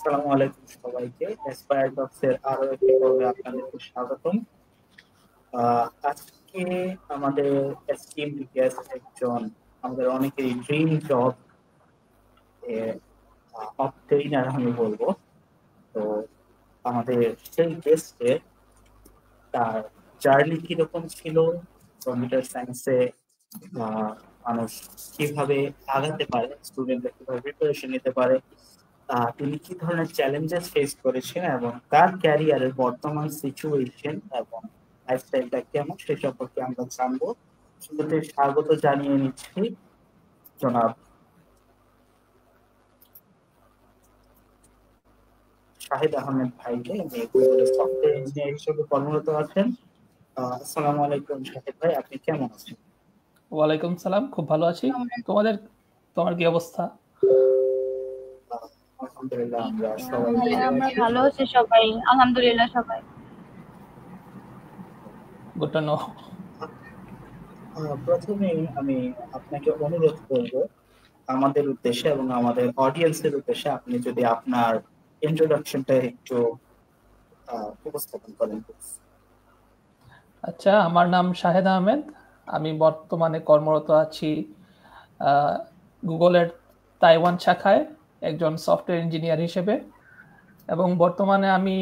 আসসালামু আলাইকুম সবাইকে। অ্যাসপায়ার টকস এর আরো একটি পর্বে আপনাদেরকে স্বাগতম। আজকে আমাদের এস্টিমড গেস্ট একজন আমাদের অনেকেরই ড্রিম জব অবটেইনার আমি বলবো। তো আমাদের সেই গেস্টের তার জার্নি কিরকম ছিল, কম্পিউটার সায়েন্সে মানুষ কিভাবে আগাতে পারে, স্টুডেন্টরা কিভাবে প্রিপারেশন নিতে পারে, তিনি কি ধরনের চ্যালেঞ্জেস ফেস করেছেন এবং তার ক্যারিয়ারের বর্তমান সিচুয়েশন এবং লাইফস্টাইলটা কেমন সে সম্পর্কে আমরা জানবো। শুরুতে স্বাগত জানিয়ে নিচ্ছি জনাব শাহিদ আহমেদ ভাইকে। উনি গুগলের সফটওয়্যার ইঞ্জিনিয়ার হিসেবে কর্মরত আছেন। আসসালামু আলাইকুম শাহিদ ভাই, আপনি কেমন আছেন? ওয়ালাইকুম সালাম, খুব ভালো আছি। তোমার কি অবস্থা? আলহামদুলিল্লাহ, আমরা সবাই আমরা ভালো আছি সবাই, আলহামদুলিল্লাহ সবাই। Good to know. প্রথমে আমি আপনাকে অনুরোধ করব আমাদের উদ্দেশ্যে এবং আমাদের অডিয়েন্সের উদ্দেশ্যে আপনি যদি আপনার ইন্ট্রোডাকশনটা একটু উপস্থাপন করেন। আচ্ছা, আমার নাম শাহেদ আহমেদ। আমি বর্তমানে কর্মরত আছি গুগলের তাইওয়ান শাখায় একজন সফটওয়্যার ইঞ্জিনিয়ার হিসেবে, এবং বর্তমানে আমি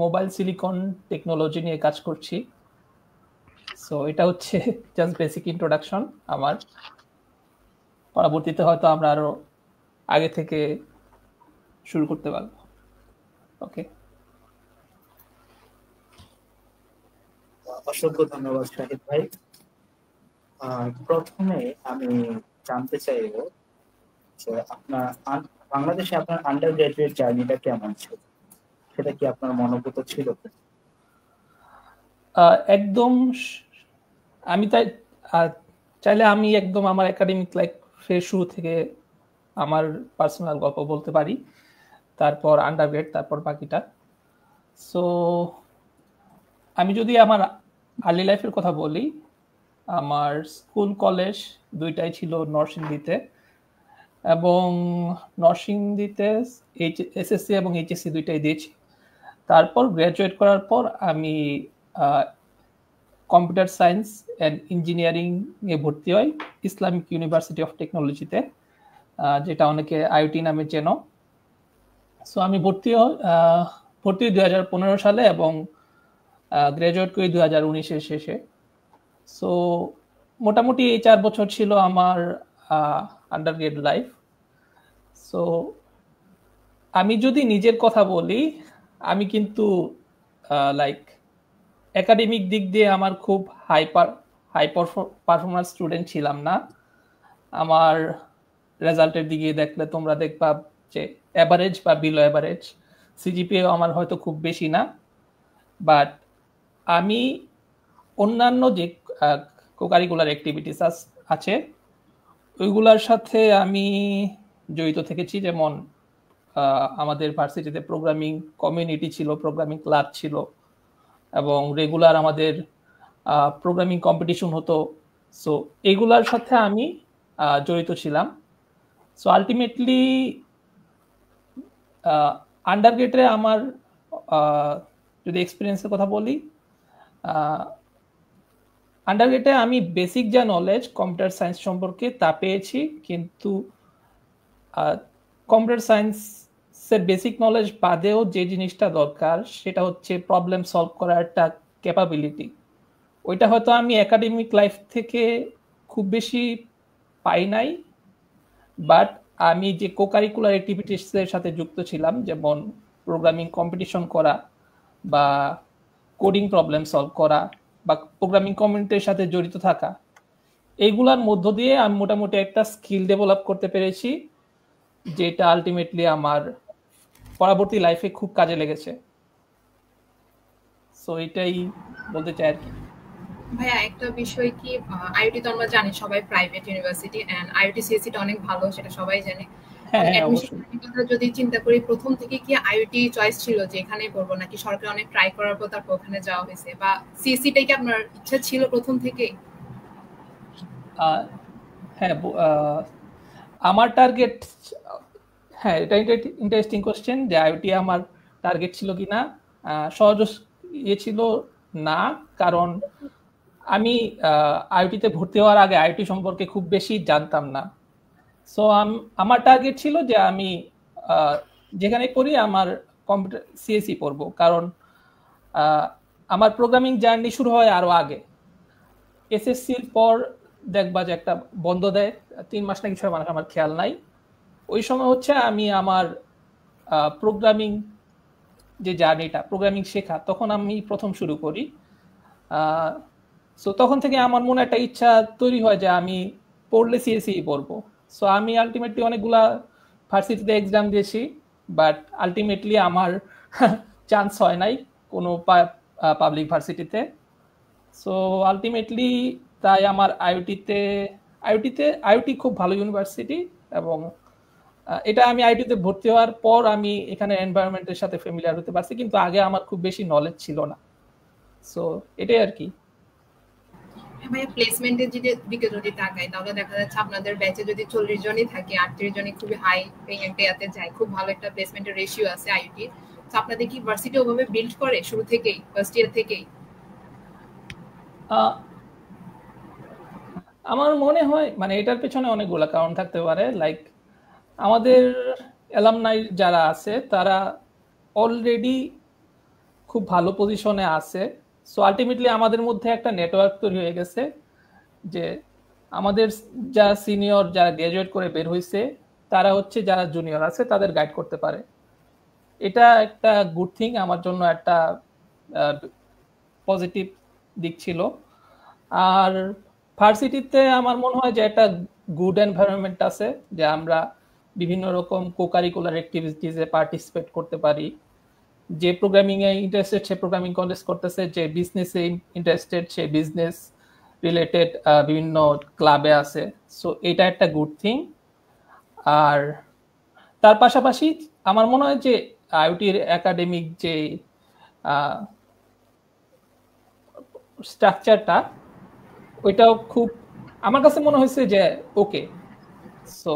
মোবাইল সিলিকন টেকনোলজি নিয়ে কাজ করছি। সো এটা হচ্ছে জাস্ট বেসিক ইন্ট্রোডাকশন আমার। পরবর্তীতে হয়তো আমরা আরো আগে থেকে শুরু করতে পারবো। ওকে, অসংখ্য ধন্যবাদ শাহিদ ভাই। প্রথমে আমি জানতে চাইব যে আপনার বাংলাদেশে আপনার আন্ডার গ্রাজুয়েট জার্নিটা কেমন ছিল, সেটা কি আপনার মনোভূত ছিল? একদম। আমি তাই চাইলে আমি একদম আমার একাডেমিক লাইফ শুরু থেকে আমার পার্সোনাল গল্প বলতে পারি, তারপর আন্ডারগ্রেড, তারপর বাকিটা। সো আমি যদি আমার আর্লি লাইফের কথা বলি, আমার স্কুল কলেজ দুইটাই ছিল নরসিংদীতে, এবং নরসিংদীতে এসএসসি এবং এইচএসসি দুইটাই দিয়েছি। তারপর গ্র্যাজুয়েট করার পর আমি কম্পিউটার সায়েন্স অ্যান্ড ইঞ্জিনিয়ারিং এ ভর্তি হয় ইসলামিক ইউনিভার্সিটি অফ টেকনোলজিতে, যেটা অনেকে আইওটি নামে চেনো। সো আমি ভর্তি হই 2015 সালে এবং গ্র্যাজুয়েট করি 2019-এর শেষে। সো মোটামুটি এই 4 বছর ছিল আমার আন্ডারগ্রেড লাইফ। সো আমি যদি নিজের কথা বলি, আমি কিন্তু লাইক একাডেমিক দিক দিয়ে আমার খুব হাই পারফরমেন্স স্টুডেন্ট ছিলাম না। আমার রেজাল্টের দিকে দেখলে তোমরা দেখবা যে অ্যাভারেজ বা বিলো অ্যাভারেজ। সিজিপিএ আমার হয়তো খুব বেশি না, বাট আমি অন্যান্য যে কোকারিকুলার অ্যাক্টিভিটিস আছে ওইগুলোর সাথে আমি জড়িত থেকেছি। যেমন আমাদের ভার্সিটিতে প্রোগ্রামিং কমিউনিটি ছিল, প্রোগ্রামিং ক্লাব ছিল, এবং রেগুলার আমাদের প্রোগ্রামিং কম্পিটিশন হতো। সো এগুলার সাথে আমি জড়িত ছিলাম। সো আলটিমেটলি আন্ডারগ্রেডে আমার যদি এক্সপিরিয়েন্সের কথা বলি, আন্ডারগ্রেডে আমি বেসিক যা নলেজ কম্পিউটার সায়েন্স সম্পর্কে তা পেয়েছি, কিন্তু কম্পিউটার সায়েন্সের বেসিক নলেজ বাদেও যে জিনিসটা দরকার সেটা হচ্ছে প্রবলেম সলভ করার একটা ক্যাপাবিলিটি। ওইটা হয়তো আমি একাডেমিক লাইফ থেকে খুব বেশি পাই নাই, বাট আমি যে কোকারিকুলার অ্যাক্টিভিটিসের সাথে যুক্ত ছিলাম, যেমন প্রোগ্রামিং কম্পিটিশন করা বা কোডিং প্রবলেম সলভ করা বা প্রোগ্রামিং কমিউনিটির সাথে জড়িত থাকা, এইগুলার মধ্য দিয়ে আমি মোটামুটি একটা স্কিল ডেভেলপ করতে পেরেছি, যেটা আলটিমেটলি আমার পরবর্তী লাইফে খুব কাজে লেগেছে। সো এটাই বলতে চাই আর কি। ভাইয়া, একটা বিষয় কি, আইআইটি তো আমরা জানি সবাই প্রাইভেট ইউনিভার্সিটি, এন্ড আইআইটি সিএসসিটা অনেক ভালো, সেটা সবাই জানে। যদি চিন্তা করি, প্রথম থেকে কি আইআইটি চয়েস ছিল যে এখানেই পড়বো, নাকি সরকার অনেক ট্রাই করার পর তারপর ওখানে যাওয়া হয়েছে, বা সিএসসিটাই কি আপনার ইচ্ছা ছিল প্রথম থেকে? হ্যাঁ, আমার টার্গেট হ্যাঁ, এটা ইন্টারেস্টিং কোশ্চেন যে আইওটি আমার টার্গেট ছিল কিনা। সহজ ছিল না, কারণ আমি আইওটিতে ভর্তি হওয়ার আগে আইওটি সম্পর্কে খুব বেশি জানতাম না। সো আমার টার্গেট ছিল যে আমি যেখানে করি আমার কম্পিউটার সিএসই পড়বো, কারণ আমার প্রোগ্রামিং জার্নি শুরু হয় আরো আগে। এসএসসির পর দেখবা যে একটা বন্ধ দেয় 3 মাস নাকি 6 মাস, আমার খেয়াল নাই। ওই সময় হচ্ছে আমি আমার প্রোগ্রামিং যে জার্নিটা, প্রোগ্রামিং শেখা, তখন আমি প্রথম শুরু করি। সো তখন থেকে আমার মনে একটা ইচ্ছা তৈরি হয় যে আমি পড়লে সিএসই পড়বো। সো আমি আলটিমেটলি অনেকগুলা ভার্সিটিতে এক্সাম দিয়েছি, বাট আলটিমেটলি আমার চান্স হয় নাই কোনো পাবলিক ভার্সিটিতে। সো আলটিমেটলি তাই আমার আইওটি খুব ভালো ইউনিভার্সিটি, এবং এটা আমি আইওটিতে ভর্তি হওয়ার পর আমি এখানে এনভায়রনমেন্টের সাথে ফ্যামিলিয়ার হতে পারছি, কিন্তু আগে আমার খুব বেশি নলেজ ছিল না। সো এটাই আর কি। ভাইয়া প্লেসমেন্টের দিকে যদি তাকাই, তাহলে দেখা যাচ্ছে আপনাদের ব্যাচে যদি 40 জনই থাকে, 38 জনই খুবই হাই পেইং একটা ইয়াতে যায়, খুব ভালো একটা প্লেসমেন্টের রেশিও আছে আইওটি। তো আপনাদের কি ভার্সিটি ওভাবে বিল্ড করে শুরু থেকেই, ফার্স্ট ইয়ার থেকেই? আমার মনে হয় মানে এটার পেছনে অনেকগুলো কারণ থাকতে পারে। লাইক আমাদের অ্যালামনাই যারা আছে তারা অলরেডি খুব ভালো পজিশনে আছে। সো আলটিমেটলি আমাদের মধ্যে একটা নেটওয়ার্ক তৈরি হয়ে গেছে যে আমাদের যারা সিনিয়র, যারা গ্রাজুয়েট করে বের হয়েছে, তারা হচ্ছে যারা জুনিয়র আছে তাদের গাইড করতে পারে। এটা একটা গুড থিং, আমার জন্য একটা পজিটিভ দিক ছিল। আর ভার্সিটিতে আমার মনে হয় যে একটা গুড এনভায়রনমেন্ট আছে, যে আমরা বিভিন্ন রকম কোকারিকুলার অ্যাক্টিভিটিসে পার্টিসিপেট করতে পারি। যে প্রোগ্রামিং এ ইন্টারেস্টেড সে প্রোগ্রামিং কলেজ করতেছে, যে বিজনেসে ইন্টারেস্টেড সে বিজনেস রিলেটেড বিভিন্ন ক্লাবে আছে। সো এটা একটা গুড থিং। আর তার পাশাপাশি আমার মনে হয় যে আইওটির একাডেমিক যে স্ট্রাকচারটা, ওইটাও খুব আমার কাছে মনে হয়েছে যে ওকে। সো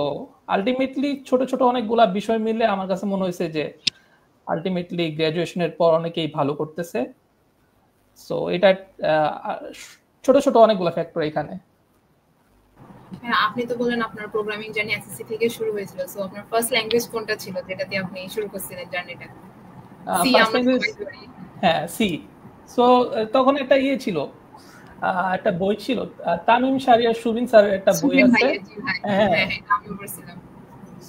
আলটিমেটলি ছোট ছোট অনেকগুলা বিষয় মিলে আমার কাছে মনে হয়েছে যে আলটিমেটলি গ্রাজুয়েশনের পর অনেকেই ভালো করতেছে। সো এটা ছোট ছোট অনেকগুলো ফ্যাক্টর এখানে। হ্যাঁ, আপনি তো বললেন আপনার প্রোগ্রামিং জার্নি এসএসসি থেকে শুরু হয়েছিল। সো আপনার ফার্স্ট ল্যাঙ্গুয়েজ কোনটা ছিল যেটা দিয়ে আপনি শুরু করছিলেন জার্নিটা? সি আমরা সবাই জানি। হ্যাঁ, সি। সো তখন একটা ছিল, একটা বই ছিল, তামিম শারিয়ার সুবিন স্যারের একটা বই আছে। হ্যাঁ, আমিও পড়ছিলাম।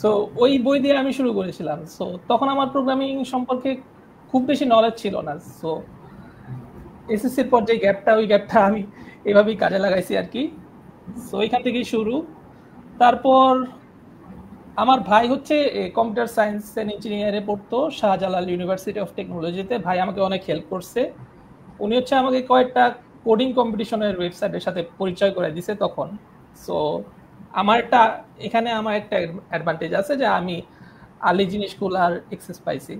সো ওই বই দিয়ে আমি শুরু করেছিলাম। সো তখন আমার প্রোগ্রামিং সম্পর্কে খুব বেশি নলেজ ছিল না। সো এসএসসির পর যে গ্যাপটা, ওই গ্যাপটা আমি এভাবেই কাজে লাগাইছি আর কি। সো ওইখান থেকেই শুরু। তারপর আমার ভাই হচ্ছে কম্পিউটার সায়েন্স এন্ড ইঞ্জিনিয়ারে পড়তো শাহজালাল ইউনিভার্সিটি অফ টেকনোলজিতে। ভাই আমাকে অনেক হেল্প করছে। উনি হচ্ছে আমাকে কয়েকটা কোডিং কম্পিটিশনের ওয়েবসাইটের সাথে পরিচয় করে দিছে তখন। সো এখানে আমার একটা অ্যাডভান্টেজ আছে যে আমি আর্লি জিনিসগুলার অ্যাক্সেস পাইছি।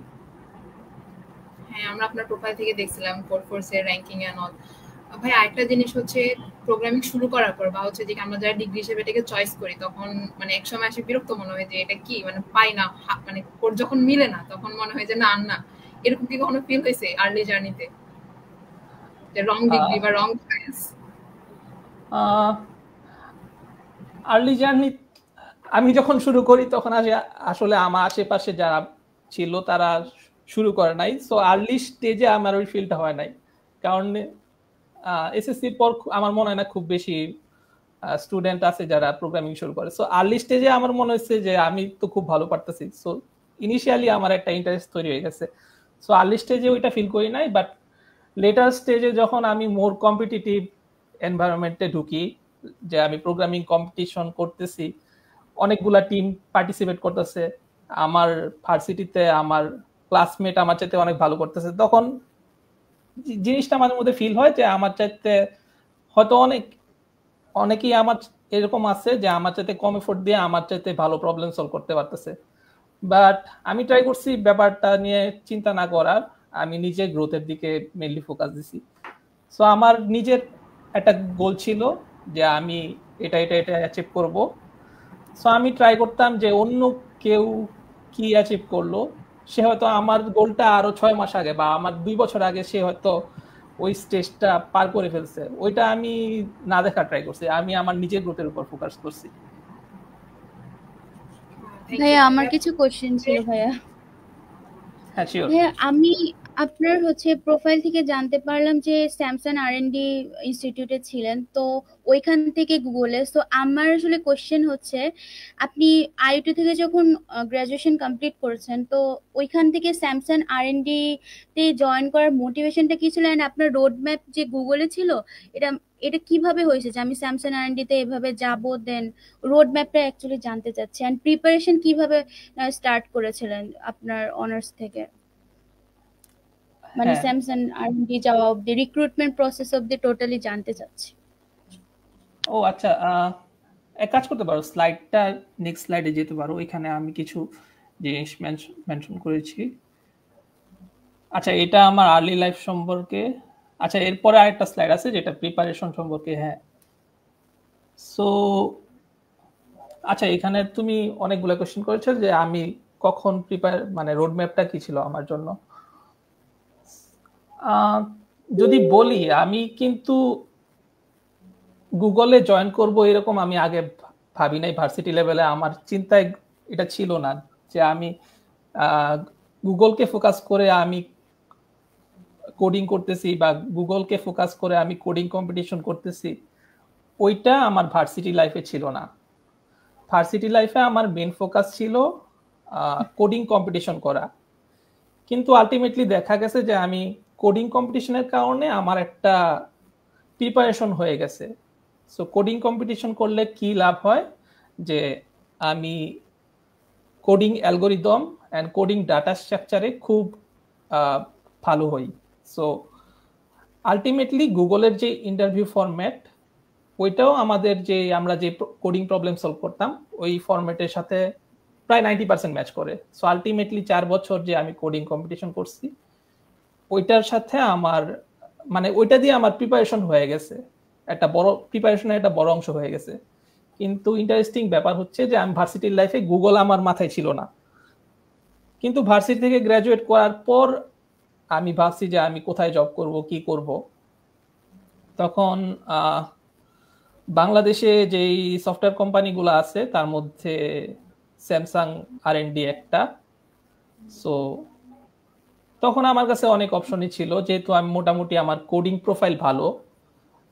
হ্যাঁ, আমরা আপনার প্রোফাইল থেকে দেখছিলাম কোডফোর্স এর র‍্যাঙ্কিং এন্ড অল। ভাই আরেকটা জিনিস হচ্ছে প্রোগ্রামিং শুরু করার পর বা হচ্ছে যে আমরা যারা ডিগ্রি হিসেবে এটাকে চয়েস করি, তখন মানে এক সময় আসে বিরক্ত মনে হয় যে এটা কি, মানে পাই না, মানে কোড যখন মিলে না তখন মনে হয় যে না না। এরকম কি কখনো ফিল হয়েছে আর্লি জার্নিতে যে রং ডিগ্রি বা রং চয়েস? আর্লি জার্নি আমি যখন শুরু করি তখন আসলে আমার আশেপাশে যারা ছিল তারা শুরু করে নাই। সো আর্লি স্টেজে আমার ওই ফিলটা হয় নাই, কারণ এসএসসির পর আমার মনে হয় না খুব বেশি স্টুডেন্ট আছে যারা প্রোগ্রামিং শুরু করে। সো আর্লি স্টেজে আমার মনে হচ্ছে যে আমি তো খুব ভালো পারতেছি। সো ইনিশিয়ালি আমার একটা ইন্টারেস্ট তৈরি হয়ে গেছে। সো আর্লি স্টেজে ওইটা ফিল করি নাই, বাট লেটার স্টেজে যখন আমি মোর কম্পিটিটিভ এনভায়রনমেন্টে ঢুকি, যে আমি প্রোগ্রামিং কম্পিটিশন করতেছি, অনেকগুলা টিম পার্টিসিপেট করতেছে, আমার ভার্সিটিতে আমার ক্লাসমেট আমার চাইতে অনেক ভালো করতেছে, তখন জিনিসটা আমাদের মধ্যে ফিল হয় যে আমার চাইতে হয়তো অনেকেই আমার এরকম আছে যে আমার চাইতে কম এফোর্ট দিয়ে আমার চাইতে ভালো প্রবলেম সলভ করতে পারতেছে। বাট আমি ট্রাই করছি ব্যাপারটা নিয়ে চিন্তা না করার, আমি নিজের গ্রোথের দিকে মেইনলি ফোকাস দিছি। সো আমার নিজের একটা গোল ছিল যে আমি এটা অ্যাচিভ করব। সো আমি ট্রাই করতাম যে অন্য কেউ কি অ্যাচিভ করলো, সে হয়তো আমার গোলটা আরো 6 মাস আগে বা আমার 2 বছর আগে সে হয়তো ওই স্টেজটা পার করে ফেলছে, ওইটা আমি না দেখা ট্রাই করছি, আমি আমার নিজের গ্রোথের উপর ফোকাস করছি। ভাইয়া আমার কিছু কোশ্চেন ছিল ভাইয়া। হ্যাঁ শিওর। ভাইয়া আমি আপনার প্রোফাইল থেকে জানতে পারলাম যে স্যামসাং আর&ডি ইনস্টিটিউটে ছিলেন, তো ওইখান থেকে গুগলে। তো আমার আসলে কোশ্চেন হচ্ছে, আপনি আইআইটি থেকে যখন গ্রাজুয়েশন কমপ্লিট করেছেন, তো ওইখান থেকে স্যামসাং আর&ডি তে জয়েন করার মোটিভেশনটা কি ছিল, এন্ড আপনার রোড ম্যাপ যে গুগলে ছিল, এটা এটা কিভাবে হয়েছে যে আমি স্যামসাং আর&ডি তে এভাবে যাব? দেন রোড ম্যাপটা অ্যাকচুয়ালি জানতে চাচ্ছি, এন্ড প্রিপারেশন কিভাবে স্টার্ট করেছিলেন আপনার অনার্স থেকে, মানে হ্যাঁ স্যামসাং আর&ডি যাওয়া অব্দি, রিক্রুটমেন্ট প্রসেস অব্দি টোটালি জানতে চাচ্ছি। ও আচ্ছা, এক কাজ করতে পারো, স্লাইডটা নেক্সট স্লাইডে যেতে পারো, এখানে আমি কিছু জিনিস মেনশন করেছি। আচ্ছা এটা আমার আর্লি লাইফ সম্পর্কে। আচ্ছা এরপরে আরেকটা স্লাইড আছে যেটা প্রিপারেশন সম্পর্কে। হ্যাঁ সো আচ্ছা এখানে তুমি অনেকগুলো কোশ্চেন করেছো যে আমি কখন মানে রোড ম্যাপটা কি ছিল আমার জন্য। যদি বলি, আমি কিন্তু গুগলে জয়েন করব এরকম আমি আগে ভাবি নাই। ভার্সিটি লেভেলে আমার চিন্তায় এটা ছিল না যে আমি গুগলকে ফোকাস করে আমি কোডিং করতেছি বা গুগলকে ফোকাস করে আমি কোডিং কম্পিটিশন করতেছি, ওইটা আমার ভার্সিটি লাইফে ছিল না। ভার্সিটি লাইফে আমার মেন ফোকাস ছিল কোডিং কম্পিটিশন করা। কিন্তু আলটিমেটলি দেখা গেছে যে আমি কোডিং কম্পিটিশনের কারণে আমার একটা প্রিপারেশন হয়ে গেছে। সো কোডিং কম্পিটিশন করলে কি লাভ হয়, যে আমি coding algorithm and coding data স্ট্রাকচারে খুব ভালো হই। সো আলটিমেটলি গুগলের যে ইন্টারভিউ ফরম্যাট, ওইটাও আমাদের যে আমরা যে কোডিং প্রবলেম সলভ করতাম ওই ফরম্যাটের সাথে প্রায় 90% ম্যাচ করে। সো আলটিমেটলি 4 বছর যে আমি কোডিং কম্পিটিশন করছি, ওইটার সাথে আমার মানে ওইটা দিয়ে আমার প্রিপারেশন হয়ে গেছে, একটা বড় প্রিপারেশনের একটা বড় অংশ হয়ে গেছে। কিন্তু ইন্টারেস্টিং ব্যাপার হচ্ছে যে আমি ভার্সিটির লাইফে গুগল আমার মাথায় ছিল না, কিন্তু ভার্সিটি থেকে গ্রাজুয়েট করার পর আমি ভাবছি যে আমি কোথায় জব করব, কি করব। তখন বাংলাদেশে যেই সফটওয়্যার কোম্পানিগুলো আছে তার মধ্যে স্যামসাং আর&ডি একটা। সো তখন আমার কাছে অনেক অপশনই ছিল, যেহেতু আমি মোটামুটি আমার কোডিং প্রোফাইল ভালো,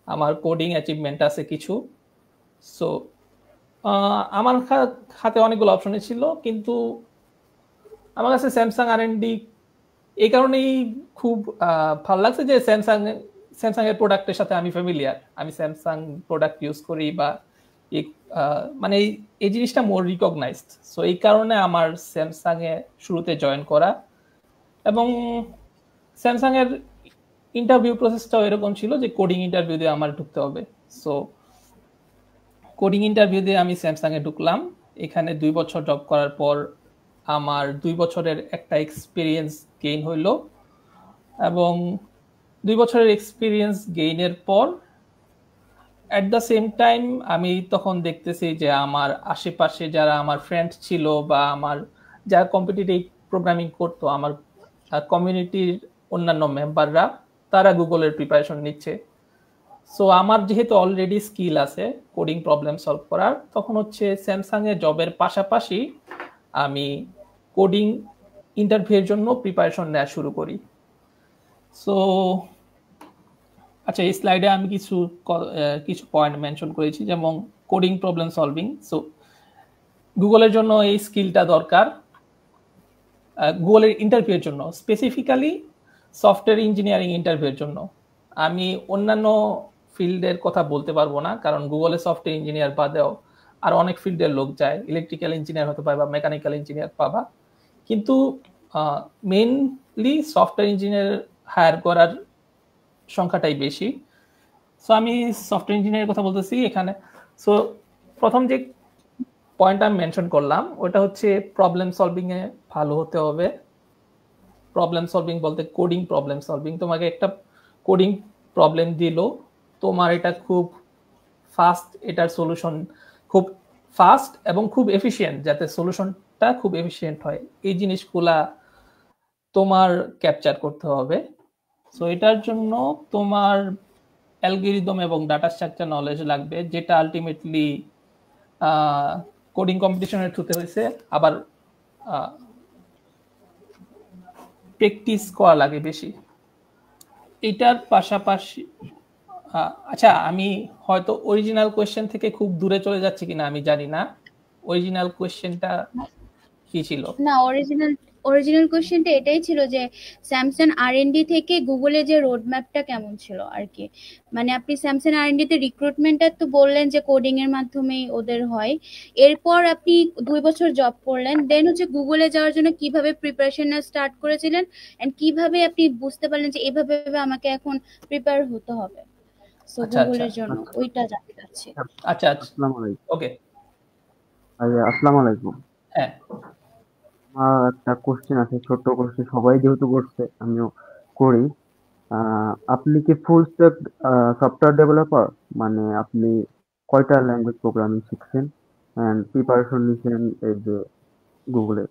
আমার কোডিং অ্যাচিভমেন্ট আছে কিছু। সো আমার হাতে অনেকগুলো অপশনই ছিল, কিন্তু আমার কাছে স্যামসাং আর&ডি এই কারণেই খুব ভালো লাগছে যে স্যামসাং এর প্রোডাক্টের সাথে আমি ফ্যামিলিয়ার, আমি স্যামসাং প্রোডাক্ট ইউজ করি বা মানে এই জিনিসটা মোর রিকগনাইজড। সো এই কারণে আমার স্যামসাং এ শুরুতে জয়েন করা। এবং স্যামসাং এর ইন্টারভিউ প্রসেসটাও এরকম ছিল যে কোডিং ইন্টারভিউ দিয়ে আমার ঢুকতে হবে। সো কোডিং ইন্টারভিউ দিয়ে আমি স্যামসাং এ ঢুকলাম। এখানে 2 বছর জব করার পর আমার 2 বছরের একটা এক্সপিরিয়েন্স গেইন হইলো, এবং 2 বছরের এক্সপিরিয়েন্স গেইনের পর অ্যাট দ্য সেম টাইম আমি তখন দেখতেছি যে আমার আশেপাশে যারা আমার ফ্রেন্ড ছিল বা আমার যারা কম্পিটিটিভ প্রোগ্রামিং করতো, আমার কমিউনিটির অন্যান্য মেম্বাররা, তারা গুগলের প্রিপারেশন নিচ্ছে। সো আমার যেহেতু অলরেডি স্কিল আছে কোডিং প্রবলেম সলভ করার, তখন স্যামসাং এর জবের পাশাপাশি আমি কোডিং ইন্টারভিউর জন্য প্রিপারেশন নেওয়া শুরু করি। সো আচ্ছা এই স্লাইডে আমি কিছু পয়েন্ট মেনশন করেছি, যেমন কোডিং প্রবলেম সলভিং। সো গুগলের জন্য এই স্কিলটা দরকার, গুগলের ইন্টারভিউর জন্য, স্পেসিফিক্যালি সফটওয়্যার ইঞ্জিনিয়ারিং ইন্টারভিউর জন্য। আমি অন্যান্য ফিল্ডের কথা বলতে পারবো না, কারণ গুগলে সফটওয়্যার ইঞ্জিনিয়ার বাদেও আর অনেক ফিল্ডের লোক যায়, ইলেকট্রিক্যাল ইঞ্জিনিয়ার হতে পারবা, মেকানিক্যাল ইঞ্জিনিয়ার পাবা, কিন্তু মেইনলি সফটওয়্যার ইঞ্জিনিয়ার হায়ার করার সংখ্যাটাই বেশি। সো আমি সফটওয়্যার ইঞ্জিনিয়ারের কথা বলতেছি এখানে। সো প্রথম যে পয়েন্ট আমি মেনশন করলাম ওটা প্রবলেম সলভিং এ ভালো হতে হবে। প্রবলেম সলভিং বলতে কোডিং প্রবলেম সলভিং। তোমাকে একটা কোডিং প্রবলেম দিল, তোমার এটা খুব ফাস্ট, এটার সলিউশন খুব ফাস্ট এবং খুব এফিশিয়েন্ট, যাতে সলিউশন প্রসেসরটা খুব এফিশিয়েন্ট হয়, এই জিনিসগুলা তোমার ক্যাপচার করতে হবে। সো এটার জন্য তোমার অ্যালগরিদম এবং ডাটা স্ট্রাকচার নলেজ লাগবে, যেটা আলটিমেটলি কোডিং কম্পিটিশনের থ্রুতে হয়েছে, আবার প্র্যাকটিস করা লাগে বেশি। এটার পাশাপাশি আচ্ছা, আমি হয়তো অরিজিনাল কোয়েশ্চেন থেকে খুব দূরে চলে যাচ্ছি কিনা আমি জানি না। অরিজিনাল কোয়েশ্চেনটা কি ছিল? না, অরিজিনাল কোশ্চেনটা এটাই ছিল যে স্যামসাং আর&ডি থেকে গুগলের যে রোড ম্যাপটা কেমন ছিল আর কি। মানে আপনি স্যামসাং আর&ডি তে রিক্রুটমেন্টটা তো বললেন যে কোডিং এর মাধ্যমেই ওদের হয়, এরপর আপনি 2 বছর জব করলেন, দেন হচ্ছে গুগলে যাওয়ার জন্য কিভাবে প্রিপারেশন স্টার্ট করেছিলেন এন্ড কিভাবে আপনি বুঝতে পারলেন যে এইভাবে আমাকে এখন প্রিপেয়ার হতে হবে সো গুগলের জন্য, ওইটা জানতে চাচ্ছি। আচ্ছা আসসালামু আলাইকুম। ওকে, আসসালামু আলাইকুম। হ্যাঁ, আমার একটা কোশ্চেন আছে, ছোট্ট কোশ্চেন, সবাই যেহেতু করছে আমিও করি। আপনি কি ফুল স্ট্যাক সফটওয়্যার ডেভেলপার? মানে আপনি কয়টা ল্যাঙ্গুয়েজ প্রোগ্রামিং শিখছেন এন্ড প্রিপারেশন নিছেন এই যে গুগলে?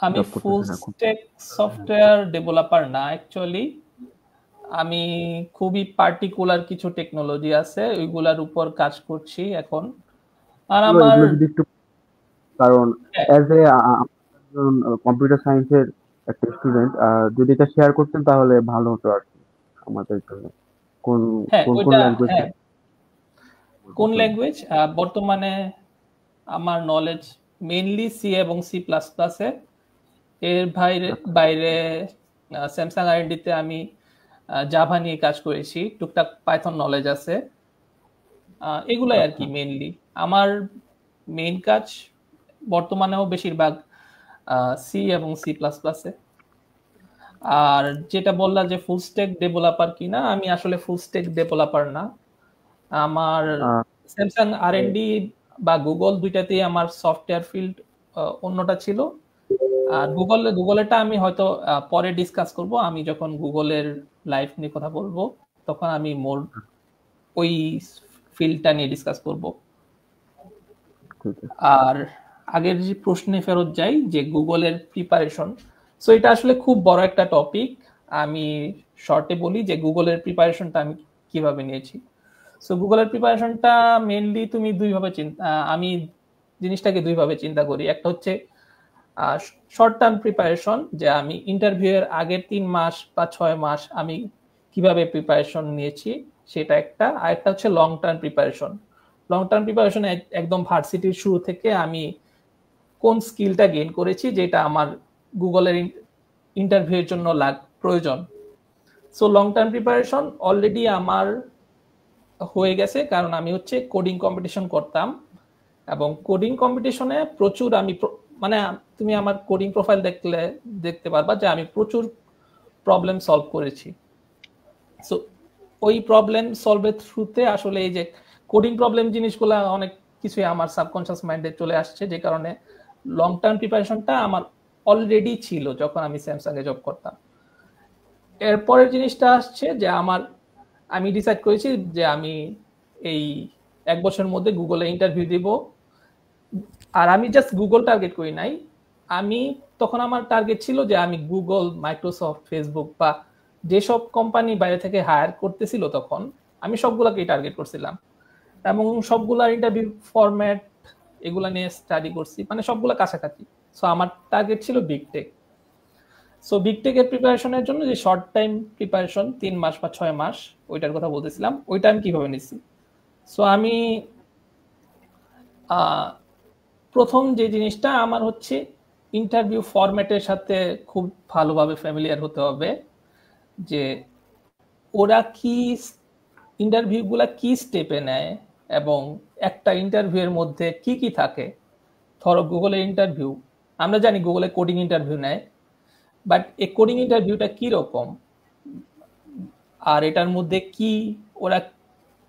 আমি ফুল স্ট্যাক সফটওয়্যার ডেভেলপার না অ্যাকচুয়ালি। আমি খুবই পার্টিকুলার কিছু টেকনোলজি আছে ওইগুলার উপর কাজ করছি এখন। আর আমার কারণ অ্যাজ এ কম্পিউটার সায়েন্সের একটা স্টুডেন্ট, যদি এটা শেয়ার করতেন তাহলে ভালো হতো আর কি আমাদের জন্য। কোন ল্যাঙ্গুয়েজ বর্তমানে আমার নলেজ মেইনলি সি এবং সি প্লাস প্লাসে। এর বাইরে স্যামসাং আর&ডি তে আমি জাভা নিয়ে কাজ করেছি, টুকটাক পাইথন নলেজ আছে, এগুলাই আর কি মেইনলি আমার মেইন কাজ। বর্তমানেও বেশিরভাগ সি এবং সি প্লাস প্লাসে। আর যেটা বললা যে ফুল স্ট্যাক ডেভেলপার কিনা, আমি আসলে ফুল স্ট্যাক ডেভেলপার না। আমার স্যামসাং আর&ডি বা গুগল দুইটাতেই আমার সফটওয়্যার ফিল্ড অন্যটা ছিল। আর গুগলেরটা আমি হয়তো পরে ডিসকাস করব, আমি যখন গুগলের লাইফ নিয়ে কথা বলবো তখন আমি মোর ওই ফিল্ডটা নিয়ে ডিসকাস করব। আর আগের যে প্রশ্নে ফেরত যাই যে গুগলের প্রিপারেশন, সো এটা আসলে খুব বড় একটা টপিক। আমি শর্টে বলি যে গুগলের প্রিপারেশনটা আমি কিভাবে নিয়েছি। সো গুগলের প্রিপারেশনটা মেইনলি তুমি আমি জিনিসটাকে দুইভাবে চিন্তা করি। একটা হচ্ছে শর্ট টার্ম প্রিপারেশন, যে আমি ইন্টারভিউ এর আগের 3 মাস বা 6 মাস আমি কিভাবে প্রিপারেশন নিয়েছি সেটা একটা। আর একটা হচ্ছে long term preparation. Long term preparation একদম ভার্সিটির শুরু থেকে আমি কোন স্কিলটা গেইন করেছি যেটা আমার গুগলের ইন্টারভিউ এর জন্য প্রয়োজন। So long term preparation already আমার হয়ে গেছে, কারণ আমি হচ্ছে কোডিং কম্পিটিশন করতাম, এবং কোডিং কম্পিটিশনে প্রচুর আমি মানে তুমি আমার কোডিং প্রোফাইল দেখতে পারবা যে আমি প্রচুর প্রবলেম সলভ করেছি। সো ওই প্রবলেম সলভের থ্রুতে আসলে এই যে কোডিং প্রবলেম জিনিসগুলো অনেক কিছুই আমার সাবকনশিয়াস মাইন্ডে চলে আসছে, যে কারণে লং টার্ম প্রিপারেশনটা আমার অলরেডি ছিল যখন আমি স্যামসাং এ জব করতাম। এরপরের জিনিসটা আসছে যে আমি ডিসাইড করেছি যে আমি এই 1 বছরের মধ্যে গুগলে ইন্টারভিউ দিব। আর আমি জাস্ট গুগল টার্গেট করি নাই, আমি তখন আমার টার্গেট ছিল যে আমি গুগল, মাইক্রোসফট, ফেসবুক বা যেসব কোম্পানি বাইরে থেকে হায়ার করতেছিল তখন আমি সবগুলাকেই টার্গেট করছিলাম, এবং সবগুলার ইন্টারভিউ ফরম্যাট এগুলা নিয়ে স্টাডি করছি, মানে সবগুলা কাছাকাছি। সো আমার টার্গেট ছিল বিগ টেক। সো বিগ টেকের প্রিপারেশনের জন্য যে শর্ট টাইম প্রিপারেশন 3 মাস বা 6 মাস, ওইটার কথা বলতেছিলাম, ওইটা আমি কিভাবে নিচ্ছি। সো আমি প্রথম যে জিনিসটা আমার হচ্ছে ইন্টারভিউ ফরম্যাটের সাথে খুব ভালোভাবে ফ্যামিলিয়ার হতে হবে, যে ওরা কি ইন্টারভিউগুলা কি স্টেপে নেয় এবং একটা ইন্টারভিউয়ের মধ্যে কি কি থাকে। ধরো গুগলের ইন্টারভিউ, আমরা জানি গুগলে কোডিং ইন্টারভিউ নেয়, বাট এই কোডিং ইন্টারভিউটা কি রকম, আর এটার মধ্যে কি ওরা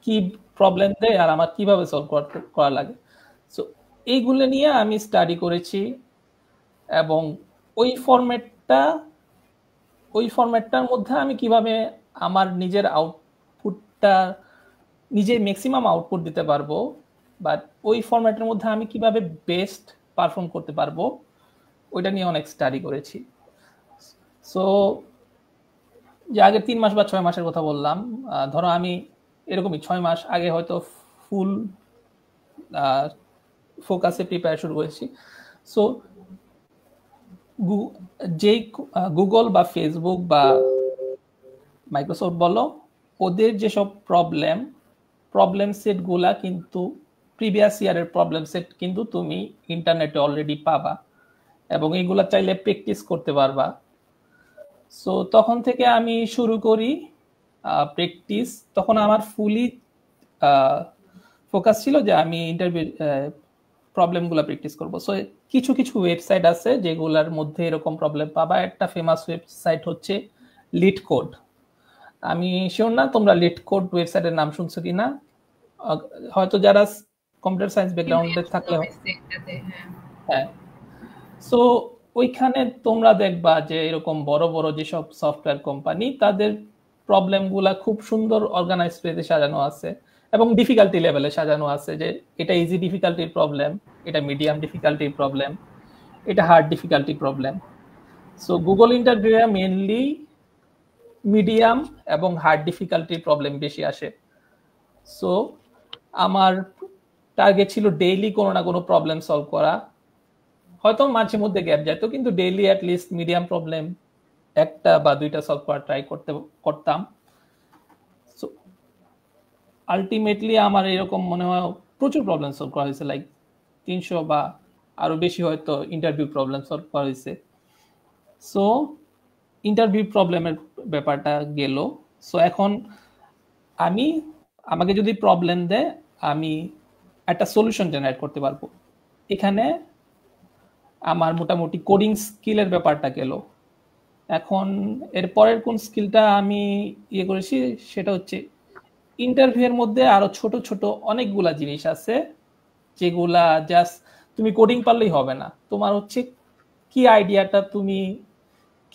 কি প্রবলেম দেয় আর আমার কিভাবে সলভ করা লাগে। সো এইগুলো নিয়ে আমি স্টাডি করেছি, এবং ওই ফরম্যাটটার মধ্যে আমি কিভাবে আমার নিজের আউটপুটটা নিজে ম্যাক্সিমাম আউটপুট দিতে পারবো, বাট ওই ফরম্যাটের মধ্যে আমি কিভাবে বেস্ট পারফর্ম করতে পারবো, ওইটা নিয়ে অনেক স্টাডি করেছি। সো যে আগে 3 মাস বা 6 মাসের কথা বললাম, ধরো আমি এরকমই 6 মাস আগে হয়তো ফুল ফোকাসে প্রিপেয়ার শুরু করেছি। সো যেই গুগল বা ফেসবুক বা মাইক্রোসফট বলো, ওদের যেসব প্রবলেম সেটগুলা কিন্তু প্রিভিয়াস ইয়ারের প্রবলেম সেট কিন্তু তুমি ইন্টারনেটে অলরেডি পাবা এবং এইগুলা চাইলে প্র্যাকটিস করতে পারবা। সো তখন থেকে আমি শুরু করি প্র্যাকটিস। তখন আমার ফুলি ফোকাস ছিল যে আমি ইন্টারভিউ প্রবলেমগুলো প্র্যাকটিস করব। সো কিছু কিছু ওয়েবসাইট আছে যেগুলোর মধ্যে এরকম প্রবলেম পাবা। একটা ফেমাস ওয়েবসাইট হচ্ছে লিডকোড। আমি শিওর না তোমরা লিডকোড ওয়েবসাইটের নাম শুনছো কিনা, হয়তো যারা কম্পিউটার সায়েন্স ব্যাকগ্রাউন্ডে থাকলে। হ্যাঁ, সো ওইখানে তোমরা দেখবা যে এরকম বড় বড় যেসব সফটওয়্যার কোম্পানি, তাদের প্রবলেমগুলা খুব সুন্দর অর্গানাইজ ওয়েতে সাজানো আছে এবং ডিফিকাল্টি লেভেলে সাজানো আছে, যে এটা ইজি ডিফিকাল্টির প্রবলেম, এটা মিডিয়াম ডিফিকাল্টির প্রবলেম, এটা hard difficulty problem. So Google ইন্টারভিউয়ে মেইনলি মিডিয়াম এবং হার্ড ডিফিকাল্টির প্রবলেম বেশি আসে। সো আমার টার্গেট ছিল ডেইলি কোনো না কোনো প্রবলেম সলভ করা। হয়তো মাঝে মধ্যে গ্যাপ যেত, কিন্তু ডেইলি অ্যাটলিস্ট মিডিয়াম প্রবলেম একটা বা দুইটা সলভ করার ট্রাই করতাম। সো আলটিমেটলি আমার এরকম মনে হয় প্রচুর প্রবলেম সলভ করা হয়েছে, লাইক 300 বা আরো বেশি হয়তো ইন্টারভিউ প্রবলেম সলভ করা হয়েছে। সো ইন্টারভিউ প্রবলেমের ব্যাপারটা গেল। সো এখন আমাকে যদি প্রবলেম দেয়, আমি একটা সলিউশন জেনারেট করতে পারবো। এখানে আমার মোটামুটি কোডিং স্কিলের ব্যাপারটা গেল। এখন এর পরের কোন স্কিলটা আমি ইয়ে করেছি সেটা হচ্ছে ইন্টারভিউয়ের মধ্যে আরো ছোট ছোট অনেকগুলা জিনিস আছে যেগুলা জাস্ট তুমি কোডিং পারলেই হবে না। তোমার হচ্ছে কি আইডিয়াটা তুমি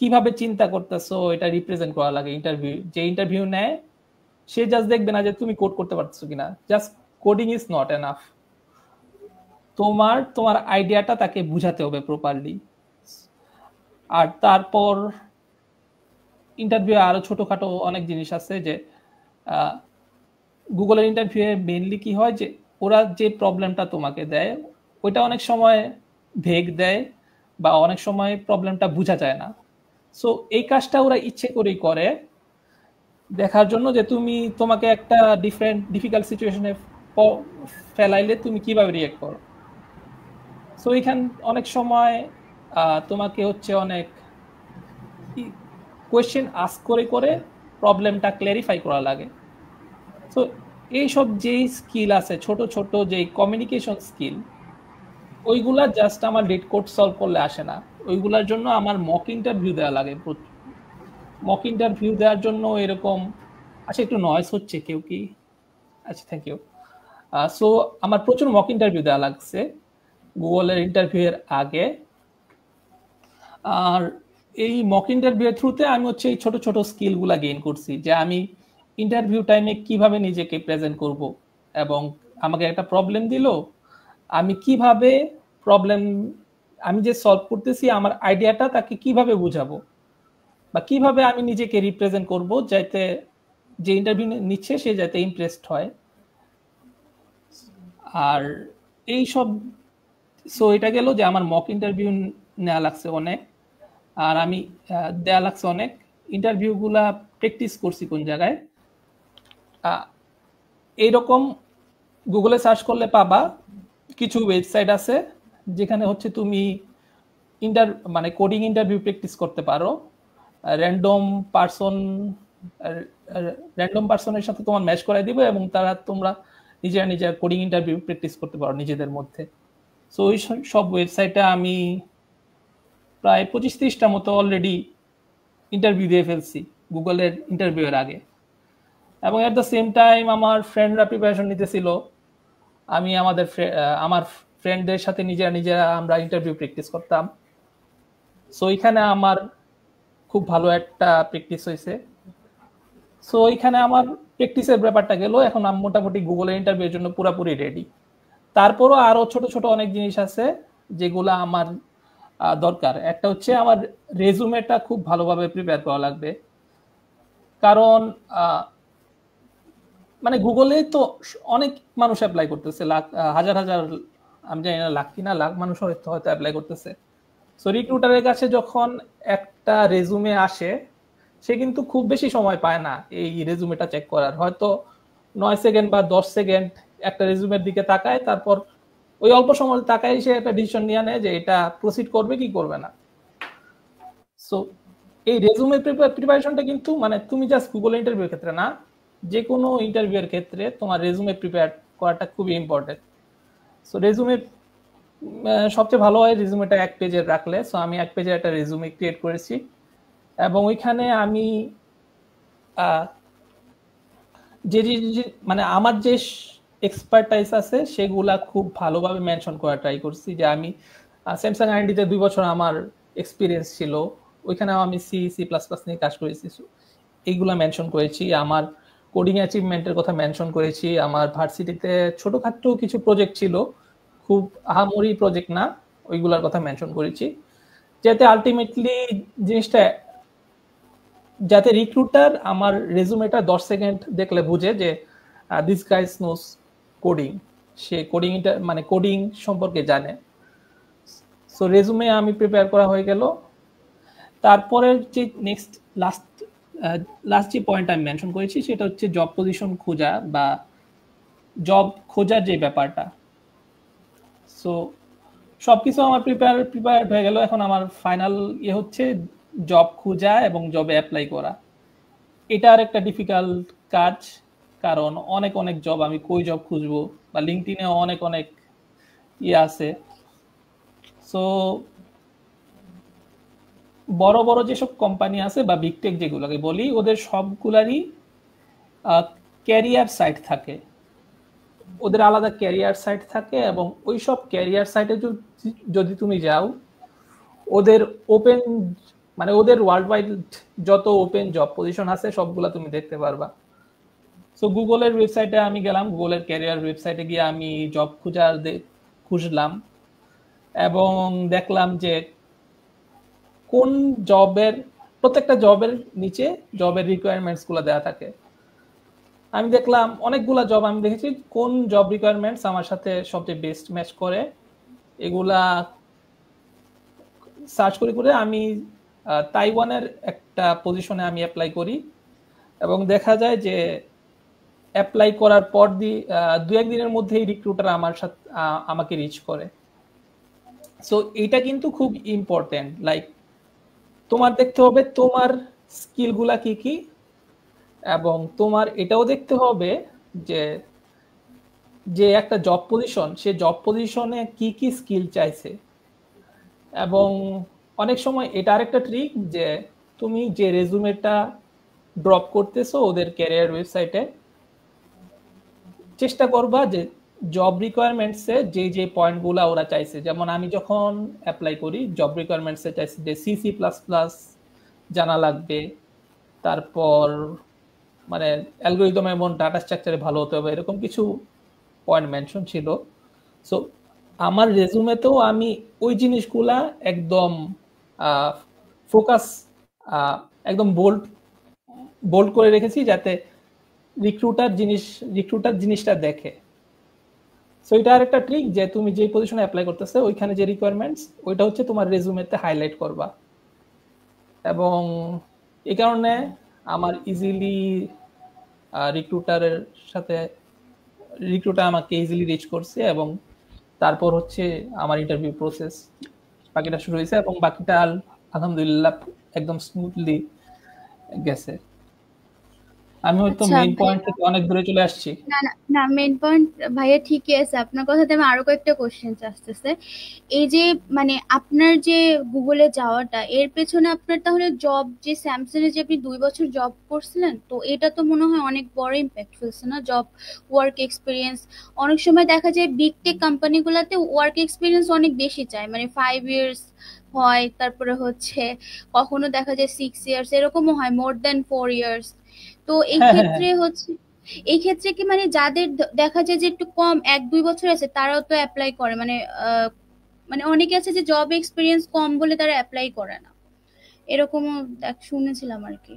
কিভাবে চিন্তা করতেছো এটা রিপ্রেজেন্ট করা লাগে। যে ইন্টারভিউ নেয় সে জাস্ট দেখবে না যে তুমি কোড করতে পারতেছো কিনা, just coding is not enough. তোমার আইডিয়াটা তাকে বুঝাতে হবে প্রপারলি। আর তারপর ইন্টারভিউ আরো ছোটখাটো অনেক জিনিস আছে, যে গুগলের ইন্টারভিউয়ে মেইনলি কি হয় যে ওরা যে প্রবলেমটা তোমাকে দেয় ওইটা অনেক সময় ভেগ দেয় বা অনেক সময় প্রবলেমটা বোঝা যায় না। সো এই কাজটা ওরা ইচ্ছে করেই করে, দেখার জন্য যে তোমাকে একটা ডিফিকাল্ট সিচুয়েশনে ফেলাইলে তুমি কিভাবে রিয়েক্ট করো। সো এখানে অনেক সময় তোমাকে হচ্ছে অনেক কোয়েশ্চেন আস্ক করে করে প্রবলেমটা ক্ল্যারিফাই করা লাগে। সো এইসব যেই স্কিল আছে ছোট ছোট যেই কমিউনিকেশন স্কিল, ওইগুলা জাস্ট আমার লিডকোড সলভ করলে আসে না। ওইগুলার জন্য আমার মক ইন্টারভিউ দেওয়া লাগে। মক ইন্টারভিউ দেওয়ার জন্য এরকম, আচ্ছা একটু নয়েজ হচ্ছে কেউ কি? আচ্ছা, থ্যাংক ইউ। সো আমার প্রচুর মক ইন্টারভিউ দেওয়া লাগছে গুগলের ইন্টারভিউয়ের আগে। আর এই মক ইন্টারভিউয়ের থ্রুতে আমি হচ্ছে এই ছোট ছোট স্কিলগুলা গেইন করছি, যে আমি ইন্টারভিউ টাইমে কিভাবে নিজেকে প্রেজেন্ট করব, এবং আমাকে একটা প্রবলেম দিল, আমি কিভাবে আমি যে সলভ করতেছি আমার আইডিয়াটা তাকে কিভাবে বুঝাবো, বা কিভাবে আমি নিজেকে রিপ্রেজেন্ট করব যাতে যে ইন্টারভিউ নিচ্ছে সে যাতে ইমপ্রেসড হয়। আর এই সব, সো এটা গেল যে আমার মক ইন্টারভিউ নেওয়া লাগছে অনেক, আর আমি দেওয়া লাগছে অনেক। ইন্টারভিউগুলা প্র্যাকটিস করছি কোন জায়গায়, এইরকম গুগলে সার্চ করলে পাবা কিছু ওয়েবসাইট আছে যেখানে হচ্ছে তুমি কোডিং ইন্টারভিউ প্র্যাকটিস করতে পারো। র্যান্ডম পারসনের সাথে তোমার ম্যাচ করাই দিবে এবং তোমরা নিজের কোডিং ইন্টারভিউ প্র্যাকটিস করতে পারো নিজেদের মধ্যে। সো ওই সব ওয়েবসাইটে আমি প্রায় 25-30টা মতো অলরেডি ইন্টারভিউ দিয়ে ফেলছি গুগলের ইন্টারভিউয়ের আগে। এবং এট দ্য সেম টাইম আমার ফ্রেন্ডরা প্রিপারেশন নিতেছিল, আমি আমার ফ্রেন্ডদের সাথে নিজেরা আমরা ইন্টারভিউ প্র্যাকটিস করতাম। সো এখানে আমার খুব ভালো একটা প্র্যাকটিস হয়েছে। সো এখানে আমার প্র্যাকটিসের ব্যাপারটা গেল। এখন আমি মোটামুটি গুগলের ইন্টারভিউর জন্য পুরোপুরি রেডি। তারপরও আরো ছোট ছোট অনেক জিনিস আছে যেগুলা আমার দরকার। একটা হচ্ছে আমার রেজুমেটা খুব ভালোভাবে প্রিপেয়ার করা লাগবে, কারণ মানে গুগলে তো অনেক মানুষ অ্যাপ্লাই করতেছে, লাখ হাজার হাজার, আমি জানি না লাখ কিনা লাখ মানুষ হয়তো অ্যাপ্লাই করতেছে। সো রিক্রুটারের কাছে যখন একটা রেজুমে আসে, সে কিন্তু খুব বেশি সময় পায় না এই রেজুমেটা চেক করার। হয়তো 9 সেকেন্ড বা 10 সেকেন্ড একটা রেজুমের দিকে তাকায়, তারপর ওই অল্প সময় তাকায় সে একটা ডিসিশন নিয়ে নেয় যে এটা প্রসিড করবে কি করবে না। সো এই রেজুমে প্রিপারেশনটা কিন্তু মানে তুমি জাস্ট গুগল ইন্টারভিউর ক্ষেত্রে না, যে কোনো ইন্টারভিউয়ের ক্ষেত্রে তোমার রেজুমে প্রিপেয়ার করাটা খুবই ইম্পর্টেন্ট। সো রেজুমে সবচেয়ে ভালো হয় রেজুমেটা 1 পেজের রাখলে। সো আমি 1 পেজের একটা রেজুমে ক্রিয়েট করেছি, এবং ওইখানে আমি যে মানে আমার যে এক্সপার্টাইজ আছে সেগুলা খুব ভালোভাবে মেনশন করা ট্রাই করছি। যে আমি স্যামসাং আইএনডিতে 2 বছর আমার এক্সপিরিয়েন্স ছিল, ওইখানেও আমি সি প্লাস প্লাস নিয়ে কাজ করেছি, এইগুলা মেনশন করেছি। আমার কোডিং অ্যাচিভমেন্টের কথা মেনশন করেছি। আমার ভার্সিটিতে ছোটখাটো কিছু প্রজেক্ট ছিল, খুব আহামরি প্রজেক্ট না, ওইগুলার কথা মেনশন করেছি, যাতে আলটিমেটলি জিনিসটা, যাতে রিক্রুটার আমার রেজুমেটা 10 সেকেন্ড দেখলে বুঝে যে দিস গাইস নোস কোডিং, সে কোডিং মানে কোডিং সম্পর্কে জানে। সো রেজুমে আমি প্রিপেয়ার করা হয়ে গেল। তারপরে যে নেক্সট লাস্ট যে পয়েন্ট আমি মেনশন করেছি সেটা হচ্ছে জব পজিশন খোঁজা বা জব খোঁজার যে ব্যাপারটা। সো সবকিছু আমার প্রিপেয়ার হয়ে গেল। এখন আমার ফাইনাল হচ্ছে জব খোঁজা এবং জবে অ্যাপ্লাই করা। এটা আর একটা ডিফিকাল্ট কাজ, কারণ অনেক অনেক জব, আমি কই জব খুঁজবো, বা লিঙ্কডইনে অনেক অনেক আছে। সো বড় বড় যেসব কোম্পানি আছে বা বিগ টেক যেগুলোকে বলি, ওদের সবগুলারই ক্যারিয়ার সাইট থাকে, ওদের আলাদা ক্যারিয়ার সাইট থাকে, এবং ওই সব ক্যারিয়ার সাইটে যদি তুমি যাও, ওদের ওপেন মানে ওদের ওয়ার্ল্ড ওয়াইড যত ওপেন জব পজিশন আছে সবগুলা তুমি দেখতে পারবা। সো গুগলের ওয়েবসাইটে আমি গেলাম, গুগলের ক্যারিয়ার ওয়েবসাইটে গিয়ে আমি জব খুঁজলাম, এবং দেখলাম যে কোন জবের, প্রত্যেকটা জবের নিচে জবের রিকোয়ারমেন্টস গুলো দেওয়া থাকে। আমি দেখলাম অনেকগুলা জব, আমি দেখেছি কোন জব রিকোয়ারমেন্টস আমার সাথে সবচেয়ে বেস্ট ম্যাচ করে, এগুলা সার্চ করে আমি তাইওয়ানের একটা পজিশনে আমি অ্যাপ্লাই করি, এবং দেখা যায় যে অ্যাপ্লাই করার পর 2-1 দিনের মধ্যেই রিক্রুটার আমাকে রিচ করে। সো এটা কিন্তু খুব ইম্পর্টেন্ট। লাইক তোমার দেখতে হবে তোমার স্কিলগুলা কি কি, এবং তোমার এটাও দেখতে হবে যে যে একটা জব পজিশন, সে জব পজিশনে কি কি স্কিল চাইছে। এবং অনেক সময় এটা আরেকটা ট্রিক, যে তুমি যে রেজুমেটা ড্রপ করতেছো ওদের ক্যারিয়ার ওয়েবসাইটে, চেষ্টা করবা যে জব রিকোয়ারমেন্টসে যে পয়েন্টগুলো ওরা চাইছে। যেমন আমি যখন অ্যাপ্লাই করি, জব রিকোয়ারমেন্টসে চাইছে যে সি প্লাস প্লাস জানা লাগবে, তারপর মানে অ্যালগরিদম এবং ডাটা স্ট্রাকচারে ভালো হতে হবে, এরকম কিছু পয়েন্ট মেনশন ছিল। সো আমার রেজুমেতেও আমি ওই জিনিসগুলা একদম ফোকাস, একদম বোল্ড করে রেখেছি, যাতে রিক্রুটার জিনিসটা দেখে। সো এটা আর একটা ট্রিক, যে তুমি যে পজিশনে অ্যাপ্লাই করতেছো ওইখানে যে রিকোয়ারমেন্টস, ওইটা হচ্ছে তোমার রেজুমেতে হাইলাইট করবা। এবং এই কারণে আমার ইজিলি রিক্রুটার আমাকে ইজিলি রিচ করছে, এবং তারপর হচ্ছে আমার ইন্টারভিউ প্রসেস বাকিটা শুরু হয়েছে, এবং বাকিটা আলহামদুলিল্লাহ একদম স্মুথলি গেছে। আমি হয়তো মেইন পয়েন্ট থেকে অনেক দূরে চলে আসছি। না না না, মেইন পয়েন্ট ভাইয়া ঠিকই আছে। আপনার কথাতে আমি আরো কয়েকটা কোশ্চেন আসতেছে। এই যে মানে আপনার যে গুগলে যাওয়াটা, এর পেছনে আপনার তাহলে জব, যে স্যামসাং এ যে আপনি 2 বছর জব করছিলেন, তো এটা তো মনে হয় অনেক বড় ইম্প্যাক্ট ফেলছে না, জব ওয়ার্ক এক্সপিরিয়েন্স। অনেক সময় দেখা যায় বিগ টেক কোম্পানিগুলোতে ওয়ার্ক এক্সপিরিয়েন্স অনেক বেশি চায়, মানে 5 ইয়ার্স হয়, তারপরে হচ্ছে কখনো দেখা যায় 6 ইয়ার্স, এরকমও হয় মোর দ্যান 4 ইয়ার্স। তো এই ক্ষেত্রে হচ্ছে, এই ক্ষেত্রে কি মানে যাদের দেখা যায় যে একটু কম 1-2 বছর আছে, তারাও তো অ্যাপ্লাই করে, মানে মানে অনেকে আছে যে জব এক্সপিরিয়েন্স কম বলে তারা অ্যাপ্লাই করে না, এরকমও শুনেছিলাম আর কি।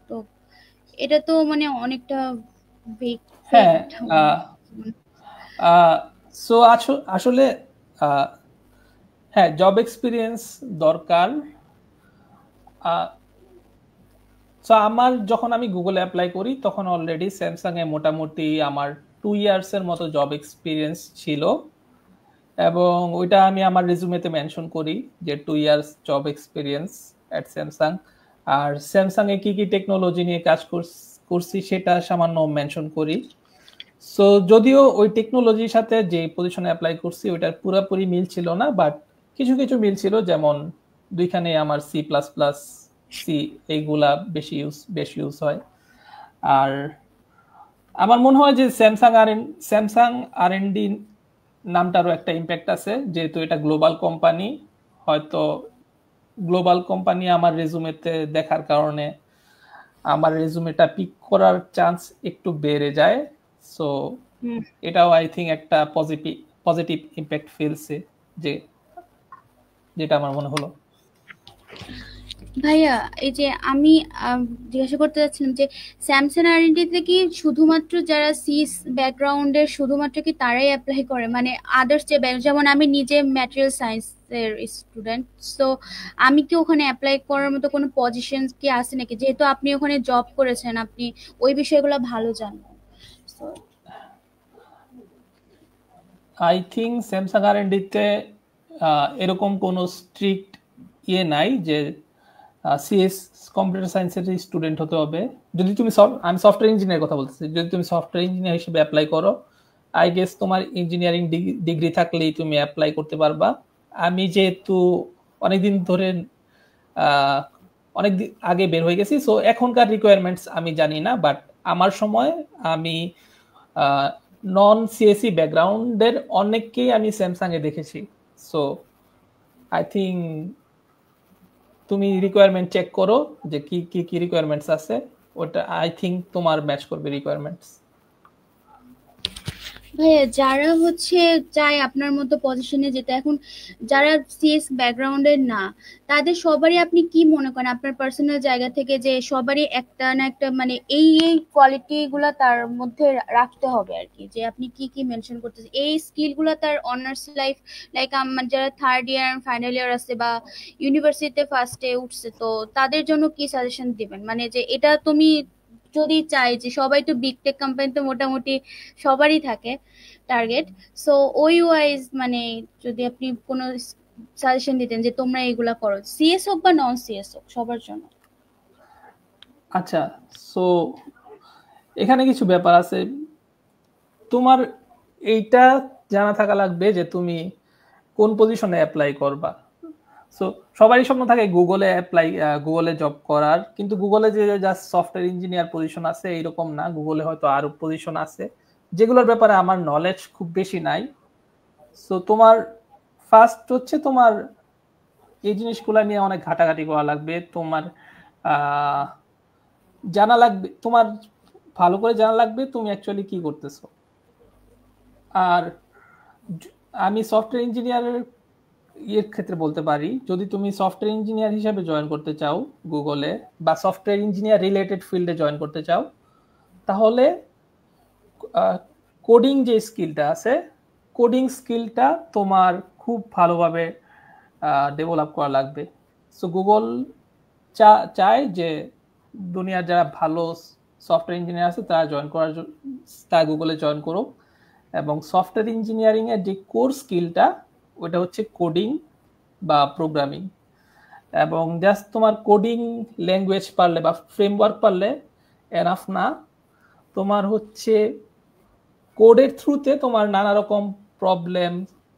তো এটা তো মানে অনেকটা ফেক হ্যাঁ একটা সো আসলে হ্যাঁ জব এক্সপিরিয়েন্স দরকার। সো আমার যখন আমি গুগলে অ্যাপ্লাই করি তখন অলরেডি স্যামসাং এ মোটামুটি আমার 2 ইয়ার্সের মতো জব এক্সপিরিয়েন্স ছিল, এবং ওইটা আমি আমার রেজুমেতে মেনশন করি যে 2 years job experience at Samsung. আর স্যামসাং এ কি কি টেকনোলজি নিয়ে কাজ করছি সেটা সামান্য মেনশন করি। সো যদিও ওই টেকনোলজির সাথে যে পজিশনে অ্যাপ্লাই করছি ওইটার পুরোপুরি মিল ছিল না, বাট কিছু কিছু মিল ছিল, যেমন দুইখানে আমার C++, সি এইগুলা বেশি ইউজ হয়। আর আমার মনে হয় যে স্যামসাং R&D নামটারও একটা ইম্প্যাক্ট আছে, যেহেতু এটা গ্লোবাল কোম্পানি। হয়তো গ্লোবাল কোম্পানি আমার রেজুমেতে দেখার কারণে আমার রেজুমেটা পিক করার চান্স একটু বেড়ে যায়। সো এটাও আই থিঙ্ক একটা পজিটিভ ইম্প্যাক্ট ফেলছে, যেটা আমার মনে হলো। ভাইয়া এই যে আমি জিজ্ঞাসা করতে চাচ্ছিলাম যে স্যামসাং R&D তে কি শুধুমাত্র যারা সিএস ব্যাকগ্রাউন্ডের শুধুমাত্র কি তারাই অ্যাপ্লাই করে, মানে আদার্স যে যেমন আমি নিজে ম্যাটেরিয়াল সায়েন্সের স্টুডেন্ট, সো আমি কি ওখানে অ্যাপ্লাই করার মতো কোনো পজিশন কি আছে নাকি, যেহেতু আপনি ওখানে জব করেছেন আপনি ওই বিষয়গুলো ভালো জানেন। আই থিঙ্ক স্যামসাং R&D তে এরকম কোনো স্ট্রিক্ট নাই যে সিএস কম্পিউটার সায়েন্সের স্টুডেন্ট হতে হবে। যদি তুমি আমি সফটওয়্যার ইঞ্জিনিয়ার কথা বলতেছি, যদি তুমি সফটওয়্যার ইঞ্জিনিয়ার হিসেবে অ্যাপ্লাই করো, আই গেস তোমার ইঞ্জিনিয়ারিং ডিগ্রি থাকলেই তুমি অ্যাপ্লাই করতে পারবা। আমি যেহেতু অনেকদিন ধরে অনেক আগে বের হয়ে গেছি, সো এখনকার রিকোয়ারমেন্টস আমি জানি না, বাট আমার সময় আমি নন সিএসি ব্যাকগ্রাউন্ডের অনেককেই আমি স্যামসাং এ দেখেছি। সো আই থিঙ্ক তুমি রিকোয়ারমেন্ট চেক করো যে কি কি কি রিকোয়ারমেন্টস আছে, ওটা আই থিঙ্ক তোমার ম্যাচ করবে রিকোয়ারমেন্টস। ভাইয়া যারা হচ্ছে চায় আপনার মতো পজিশনে যেতে, এখন যারা সিএস ব্যাকগ্রাউন্ডের না, তাদের সবারই আপনি কি মনে করেন আপনার পার্সোনাল জায়গা থেকে যে সবারই একটা না একটা মানে এই কোয়ালিটি গুলা তার মধ্যে রাখতে হবে আর কি, যে আপনি কি কি মেনশন করতেছেন এই স্কিল গুলা তার অনার্স লাইফ লাইক আমার যারা থার্ড ইয়ার ফাইনাল ইয়ার আছে বা ইউনিভার্সিটিতে ফার্স্টে উঠছে, তো তাদের জন্য কি সাজেশন দিবেন, মানে যে এটা তুমি যদি চাই যে সবাই তো বিগ টেক কোম্পানিতে মোটামুটি সবারই থাকে টার্গেট, সো ওই ওয়াইজ মানে যদি আপনি কোনো সাজেশন দিতেন যে তোমরা এইগুলা করো, সিএস হোক বা নন সিএস হোক সবার জন্য। আচ্ছা, সো এখানে কিছু ব্যাপার আছে। তোমার এইটা জানা থাকা লাগবে যে তুমি কোন পজিশনে অ্যাপ্লাই করবা। সো সবারই স্বপ্ন থাকে গুগলে জব করার, কিন্তু গুগলে যে জাস্ট সফটওয়্যার ইঞ্জিনিয়ার পজিশন আছে এইরকম না, গুগলে হয়তো আরো পজিশন আছে যেগুলোর ব্যাপারে আমার নলেজ খুব বেশি নাই। সো তোমার ফার্স্ট হচ্ছে তোমার এই জিনিসগুলো নিয়ে অনেক ঘাটাঘাটি করা লাগবে, তোমার জানা লাগবে, তোমার ভালো করে জানা লাগবে তুমি অ্যাকচুয়ালি কি করতেছো। আর আমি সফটওয়্যার ইঞ্জিনিয়ারের ক্ষেত্রে বলতে পারি, যদি তুমি সফটওয়্যার ইঞ্জিনিয়ার হিসেবে জয়েন করতে চাও গুগলে বা সফটওয়্যার ইঞ্জিনিয়ার রিলেটেড ফিল্ডে জয়েন করতে চাও, তাহলে কোডিং যে স্কিলটা আছে, কোডিং স্কিলটা তোমার খুব ভালোভাবে ডেভেলপ করা লাগবে। সো গুগল চায় যে দুনিয়ার যারা ভালো সফটওয়্যার ইঞ্জিনিয়ার আছে তারা গুগলে জয়েন করো, এবং সফটওয়্যার ইঞ্জিনিয়ারিং এর যে কোর স্কিলটা ওটা হচ্ছে কোডিং বা প্রোগ্রামিং, এবং জাস্ট তোমার কোডিং ল্যাঙ্গুয়েজ পারলে বা ফ্রেমওয়ার্ক পারলে এনাফ না, তোমার হচ্ছে কোডের থ্রুতে তোমার নানা রকম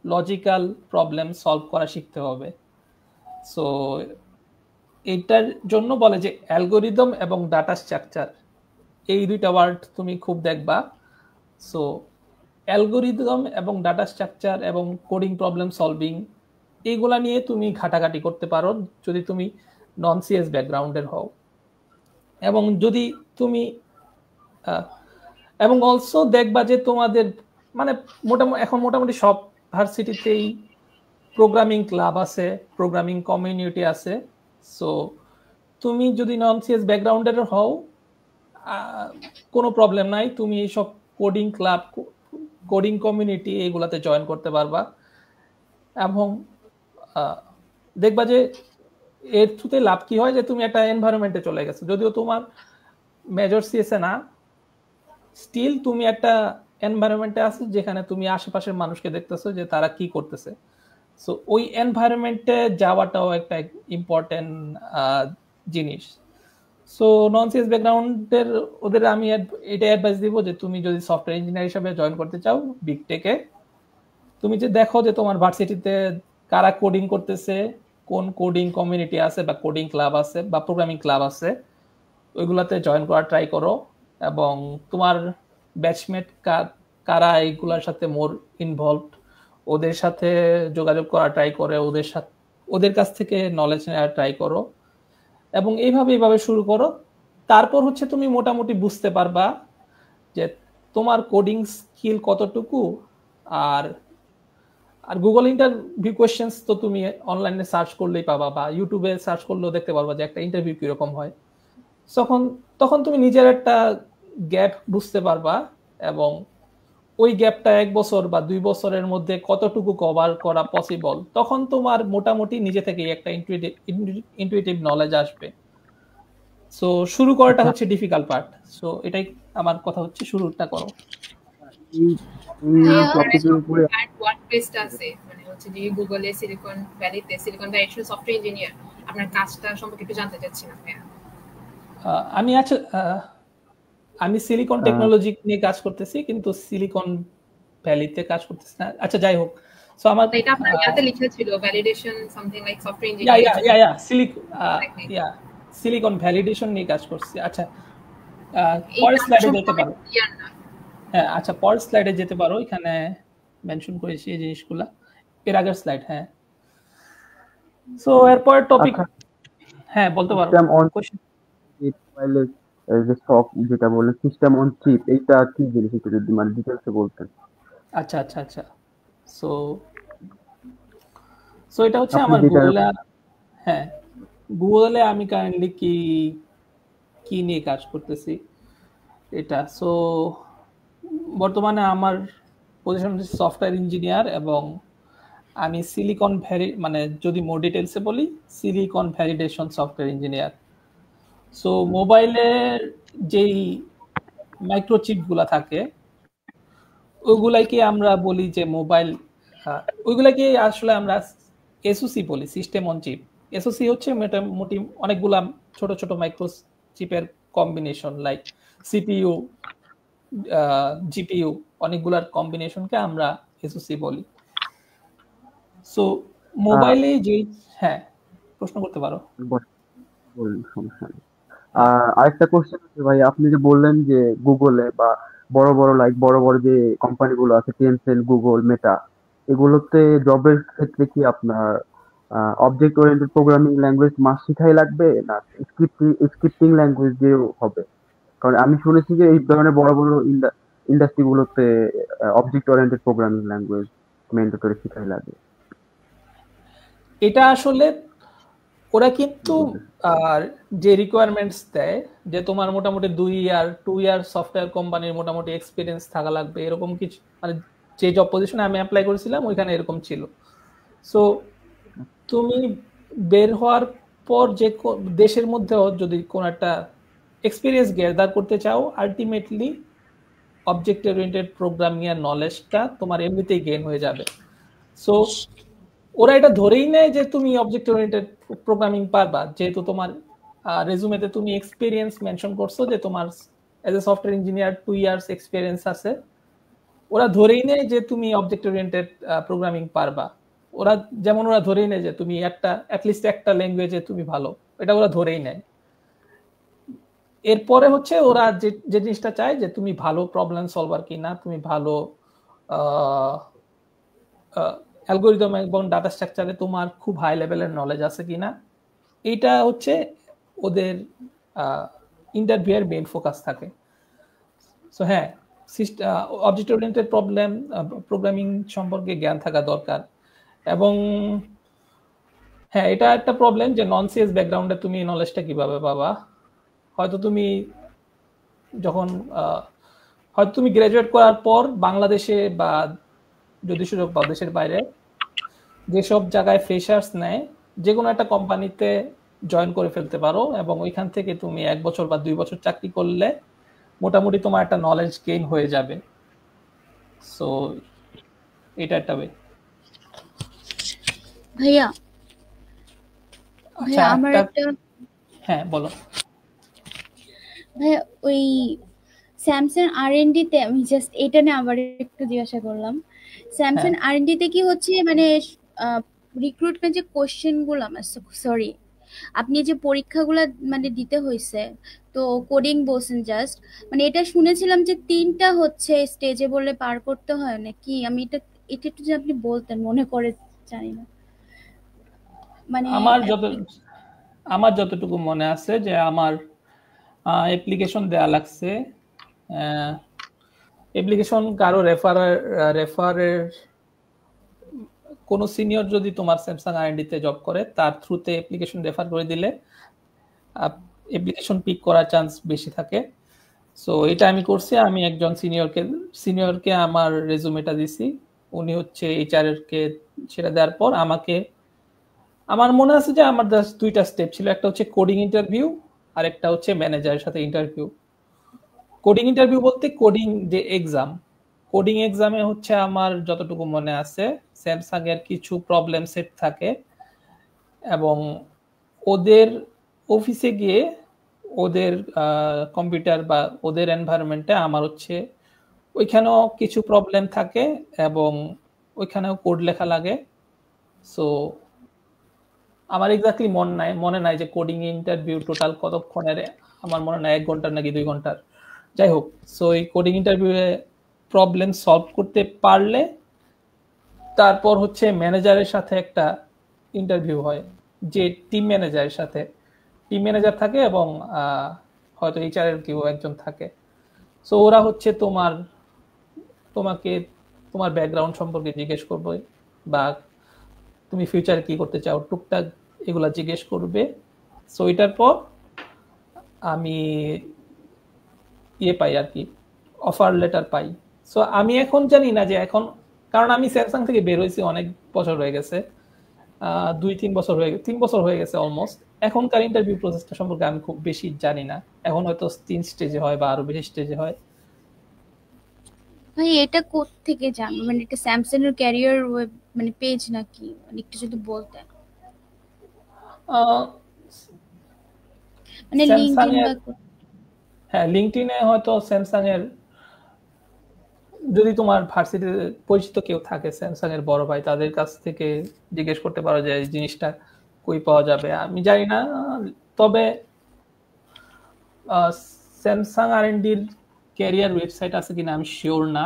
লজিক্যাল প্রবলেম সলভ করা শিখতে হবে। সো এটার জন্য বলে যে অ্যালগোরিদম এবং ডাটা স্ট্রাকচার, এই দুইটা ওয়ার্ড তুমি খুব দেখবা। সো অ্যালগোরিদম এবং ডাটা স্ট্রাকচার এবং কোডিং প্রবলেম সলভিং এইগুলা নিয়ে তুমি ঘাটাঘাটি করতে পারো যদি তুমি নন সিএস ব্যাকগ্রাউন্ডের হও। এবং যদি তুমি এবং অলসো দেখবা যে তোমাদের মানে মোটামুটি সব ভার্সিটিতেই প্রোগ্রামিং ক্লাব আছে, প্রোগ্রামিং কমিউনিটি আছে। সো তুমি যদি নন সিএস ব্যাকগ্রাউন্ডের হও কোনো প্রবলেম নাই, তুমি এইসব কোডিং ক্লাব, কোডিং কমিউনিটি এগুলাতে জয়েন করতে পারবা এবং দেখবা যে এর থ্রুতে লাভ কি হয় যে তুমি একটা এনভায়রনমেন্টে চলে গেছো, যদিও তোমার মেজর সিএসএ না, স্টিল তুমি একটা এনভায়রনমেন্টে আছো যেখানে তুমি আশেপাশের মানুষকে দেখতেছো যে তারা কি করতেছে। সো ওই এনভায়রনমেন্টে যাওয়াটাও একটা ইম্পর্টেন্ট জিনিস। সো নন সিএস ব্যাকগ্রাউন্ডের ওদের আমি এটা অ্যাডভাইস দিব যে তুমি যদি সফটওয়্যার ইঞ্জিনিয়ার হিসেবে জয়েন করতে চাও বিগ টেকে, তুমি যে দেখো যে তোমার ভার্সিটিতে কারা কোডিং করতেছে, কোন কোডিং কমিউনিটি আছে বা কোডিং ক্লাব আছে বা প্রোগ্রামিং ক্লাব আছে, ওইগুলাতে জয়েন করার ট্রাই করো এবং তোমার ব্যাচমেট কারা এইগুলোর সাথে মোর ইনভলভড ওদের সাথে যোগাযোগ করা ট্রাই করে, ওদের কাছ থেকে নলেজ নেওয়ার ট্রাই করো এবং এইভাবে শুরু করো। তারপর হচ্ছে তুমি মোটামুটি বুঝতে পারবা যে তোমার কোডিং স্কিল কতটুকু। আর গুগল ইন্টারভিউ কোয়েশ্চেন্স তো তুমি অনলাইনে সার্চ করলেই পাবা বা ইউটিউবে সার্চ করলেও দেখতে পারবা যে একটা ইন্টারভিউ কিরকম হয়। তখন তুমি নিজের একটা গ্যাপ বুঝতে পারবা এবং ওই গ্যাপটা 1 বছর বা 2 বছরের মধ্যে কতটুকু কভার করা পসিবল, তখন তোমার মোটামুটি নিজে থেকে একটা ইনটুইটিভ নলেজ আসবে। সো শুরু করাটা হচ্ছে ডিফিকাল্ট পার্ট। সো এটাই আমার কথা হচ্ছে, শুরুটা করো। মানে হচ্ছে যে গুগলে সিলিকন ভ্যালিতে সিলিকন ভ্যালি সফটওয়্যার ইঞ্জিনিয়ার, আপনার কাজটা সম্পর্কে একটু জানতে চাচ্ছিলাম। আমি সিলিকন টেকনোলজি নিয়ে কাজ করতেছি, কিন্তু সিলিকন ভ্যালিতে কাজ করতেছি না। আচ্ছা, যাই হোক। সো আমার এটা আপনার ইয়াতে লিখা ছিল validation something like software engineer. Silicon validation নিয়ে কাজ করছি। আচ্ছা, পরের স্লাইডে যেতে পারো। হ্যাঁ, আচ্ছা, পরের স্লাইডে যেতে পারো, এখানে মেনশন করেছি এই জিনিসগুলা, এর আগের স্লাইড। হ্যাঁ, সো এরপর টপিক। হ্যাঁ, বলতে পারো। যেটা বললেন সিস্টেম অন চিপ, এইটা কি জিনিস একটু যদি মানে ডিটেইলসে বলতেন। আচ্ছা। সো এটা হচ্ছে আমার গুগলে। হ্যাঁ, গুগলে আমি কারেন্টলি কি নিয়ে কাজ করতেছি এটা। সো বর্তমানে আমার পজিশন হচ্ছে সফটওয়্যার ইঞ্জিনিয়ার এবং আমি সিলিকন মানে যদি মোর ডিটেলসে বলি, silicon validation software engineer. So মোবাইলের যেই মাইক্রোচিপগুলা থাকে ওইগুলাকে আমরা বলি যে মোবাইল, ওইগুলাকে আসলে আমরা এসওসি বলি, সিস্টেম অন চিপ। এসওসি হচ্ছে মোটামুটি অনেকগুলা ছোট ছোট মাইক্রোচিপের কম্বিনেশন, লাইক সিপিইউ, জিপিইউ, অনেকগুলার কম্বিনেশনকে আমরা এসওসি বলি। সো মোবাইলে যে, হ্যাঁ, প্রশ্ন করতে পারো। সমস্যা নেই। আরেকটা কোশ্চেন আছে ভাই, আপনি যে বললেন যে গুগলে বা বড় বড় যে কোম্পানিগুলো আছে, টেনসেন্ট, গুগল, মেটা, এগুলোতে জবের ক্ষেত্রে কি আপনার object oriented programming language must শিখাই লাগবে, না স্ক্রিপ্টিং ল্যাঙ্গুয়েজ দিয়েও হবে? কারণ আমি শুনেছি যে এই ধরনের বড় ইন্ডাস্ট্রিগুলোতে object oriented programming language mandatory শিখাই লাগে। এটা আসলে ওরা কিন্তু যে রিকোয়ারমেন্টস দেয় যে তোমার মোটামুটি 2 ইয়ার সফটওয়্যার কোম্পানির মোটামুটি এক্সপিরিয়েন্স থাকা লাগবে, এরকম কিছু, মানে যে জব পজিশনে আমি অ্যাপ্লাই করেছিলাম ওইখানে এরকম ছিল। সো তুমি বের হওয়ার পর যে দেশের মধ্যেও যদি কোন একটা এক্সপিরিয়েন্স গ্যাদার করতে চাও, আলটিমেটলি অবজেক্ট ওরিয়েন্টেড প্রোগ্রামিং এর নলেজটা তোমার এমনিতেই গেইন হয়ে যাবে। সো ওরা এটা ধরেই নেয় যে তুমি অবজেক্ট ওরিয়েন্টেড প্রোগ্রামিং পারবা, যেহেতু তোমার রেজুমেতে তুমি এক্সপিরিয়েন্স মেনশন করছো যে তোমার as a software engineer 2 years experience আছে। ওরা ধরেই নেয় যে তুমি অবজেক্ট ওরিয়েন্টেড প্রোগ্রামিং পারবা। ওরা ধরেই নেয় যে তুমি অ্যাটলিস্ট একটা ল্যাঙ্গুয়েজে তুমি ভালো, এটা ওরা ধরেই নেয়। এরপরে হচ্ছে ওরা যে জিনিসটা চায় যে তুমি ভালো প্রবলেম সলভার কিনা, তুমি ভালো অ্যালগরিদম এবং ডাটা স্ট্রাকচারে তোমার খুব হাই লেভেলের নলেজ আছে কিনা, এইটা হচ্ছে ওদের ইন্টারভিউয়ের মেইন ফোকাস থাকে। সো হ্যাঁ, অবজেক্ট ওরিয়েন্টেড প্রোগ্রামিং সম্পর্কে জ্ঞান থাকা দরকার এবং হ্যাঁ, এটা একটা প্রবলেম যে নন সিএস ব্যাকগ্রাউন্ডে তুমি নলেজটা কিভাবে পাবা। হয়তো তুমি যখন হয়তো তুমি গ্রাজুয়েট করার পর বাংলাদেশে বা যদি সুযোগ পাও দেশের বাইরে যেসব জায়গায় ফ্রেশার্স নেয়, যে কোনো একটা কোম্পানিতে জয়েন করে ফেলতে পারো এবং ওইখান থেকে তুমি 1 বছর বা 2 বছর চাকরি করলে মোটামুটি তোমার একটা নলেজ গেইন হয়ে যাবে। সো এটা একটা ওয়ে। ভাইয়া আচ্ছা, আমার একটা হ্যাঁ বলো। ভাইয়া ওই স্যামসাং আর&ডি তে আমি জাস্ট এটা নিয়ে আবার একটু জিজ্ঞাসা করলাম। স্যামসাং আর&ডি তে কি হচ্ছে মানে রিক্রুটমেন্ট যে কোশ্চেন গুলো, সরি, আপনি যে পরীক্ষাগুলো মানে দিতে হয়েছে, তো কোডিং বলছেন জাস্ট, মানে এটা শুনেছিলাম যে 3টা হচ্ছে স্টেজে বলে পার করতে হয় নাকি? আমি এটা একটু যদি আপনি বলতেন, মনে করে জানি না। মানে আমার যতটুকু মনে আছে যে আমার অ্যাপ্লিকেশন দেয়া লাগছে, অ্যাপ্লিকেশন কারো রেফারের কোনো সিনিয়র যদি তোমার স্যামসাং আর&ডি তে জব করে তার থ্রুতে অ্যাপ্লিকেশন রেফার করে দিলে অ্যাপ্লিকেশন পিক করার চান্স বেশি থাকে। সো এটা আমি করছি। আমি একজন সিনিয়রকে আমার রেজুমেটা দিছি, উনি হচ্ছে এইচআর কে সেটা দেওয়ার পর আমার মনে আছে যে আমার জাস্ট 2টা স্টেপ ছিল, একটা হচ্ছে কোডিং ইন্টারভিউ আর একটা হচ্ছে ম্যানেজারের সাথে ইন্টারভিউ। কোডিং ইন্টারভিউ বলতে কোডিং যে এক্সাম, কোডিং এক্সামে হচ্ছে আমার যতটুকু মনে আছে স্যামসাং এর কিছু প্রবলেম সেট থাকে এবং ওদের অফিসে গিয়ে ওদের কম্পিউটার বা ওদের এনভায়রনমেন্টে আমার হচ্ছে ওইখানেও কিছু প্রবলেম থাকে এবং ওইখানেও কোড লেখা লাগে। সো আমার এক্স্যাক্টলি মনে নাই যে কোডিং ইন্টারভিউ টোটাল কতক্ষণের, আমার মনে নাই 1 ঘন্টার নাকি 2 ঘন্টার, যাই হোক। সো এই কোডিং ইন্টারভিউয়ে প্রবলেম সলভ করতে পারলে তারপর হচ্ছে ম্যানেজারের সাথে একটা ইন্টারভিউ হয়, যে টিম ম্যানেজার থাকে এবং হয়তো এইচআর এর কেউ একজন থাকে। সো ওরা হচ্ছে তোমাকে তোমার ব্যাকগ্রাউন্ড সম্পর্কে জিজ্ঞেস করবে বা তুমি ফিউচারে কি করতে চাও টুকটাক এগুলা জিজ্ঞেস করবে। সো এটার পর আমি পাই আর কি, অফার লেটার পাই। সো আমি এখন জানি না যে এখন, কারণ আমি স্যামসাং থেকে বের হয়েছি অনেক বছর হয়ে গেছে, 2-3 বছর হয়ে গেছে, 3 বছর হয়ে গেছে অলমোস্ট। এখনকার ইন্টারভিউ প্রসেসটা সম্পর্কে আমি খুব বেশি জানি না, এখন হয়তো 3 স্টেজে হয় বা আরো বেশি স্টেজে হয়। ভাই এটা কোত্থেকে জানবো, মানে এটা স্যামসাং এর ক্যারিয়ার ওয়েব মানে পেজ নাকি, মানে একটু যদি বলতেন। মানে স্যামসাং লিংকডইন এর, হ্যাঁ লিংকডইনে হয়তো স্যামসাং এর, যদি তোমার ভার্সিটিতে পরিচিত কেউ থাকে স্যামসাং এর বড় ভাই, তাদের কাছ থেকে জিজ্ঞেস করতে পারো যে এই জিনিসটা কই পাওয়া যাবে। আমি জানি না, তবে স্যামসাং আর&ডির ক্যারিয়ার ওয়েবসাইট আছে কিনা আমি শিওর না,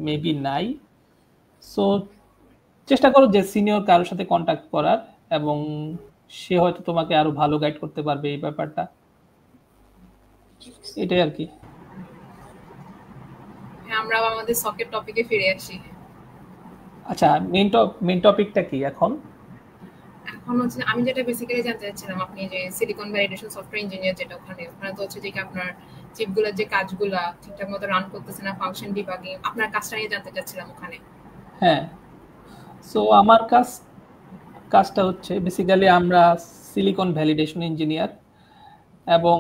মেবি নাই। সো চেষ্টা করো যে সিনিয়র কারোর সাথে কন্ট্যাক্ট করার, এবং সে হয়তো তোমাকে আরো ভালো গাইড করতে পারবে এই ব্যাপারটা। এটাই আর কি। আমরা আমাদের সকেট টপিকে ফিরে আসি। আচ্ছা, মেইন টপিকটা কি এখন? এখন হচ্ছে আমি যেটা বেসিক্যালি জানতে চাচ্ছিলাম, আপনি যে সিলিকন ভ্যালিডেশন সফটওয়্যার ইঞ্জিনিয়ার, যেটা ওখানে তো হচ্ছে যে আপনার চিপগুলোর যে কাজগুলা ঠিকঠাক মতো রান করতেছে না, ফাংশন ডিবাগিং, আপনার কাজটা নিয়ে জানতে চাচ্ছিলাম ওখানে। হ্যাঁ, সো আমার কাজটা হচ্ছে বেসিক্যালি আমরা সিলিকন ভ্যালিডেশন ইঞ্জিনিয়ার, এবং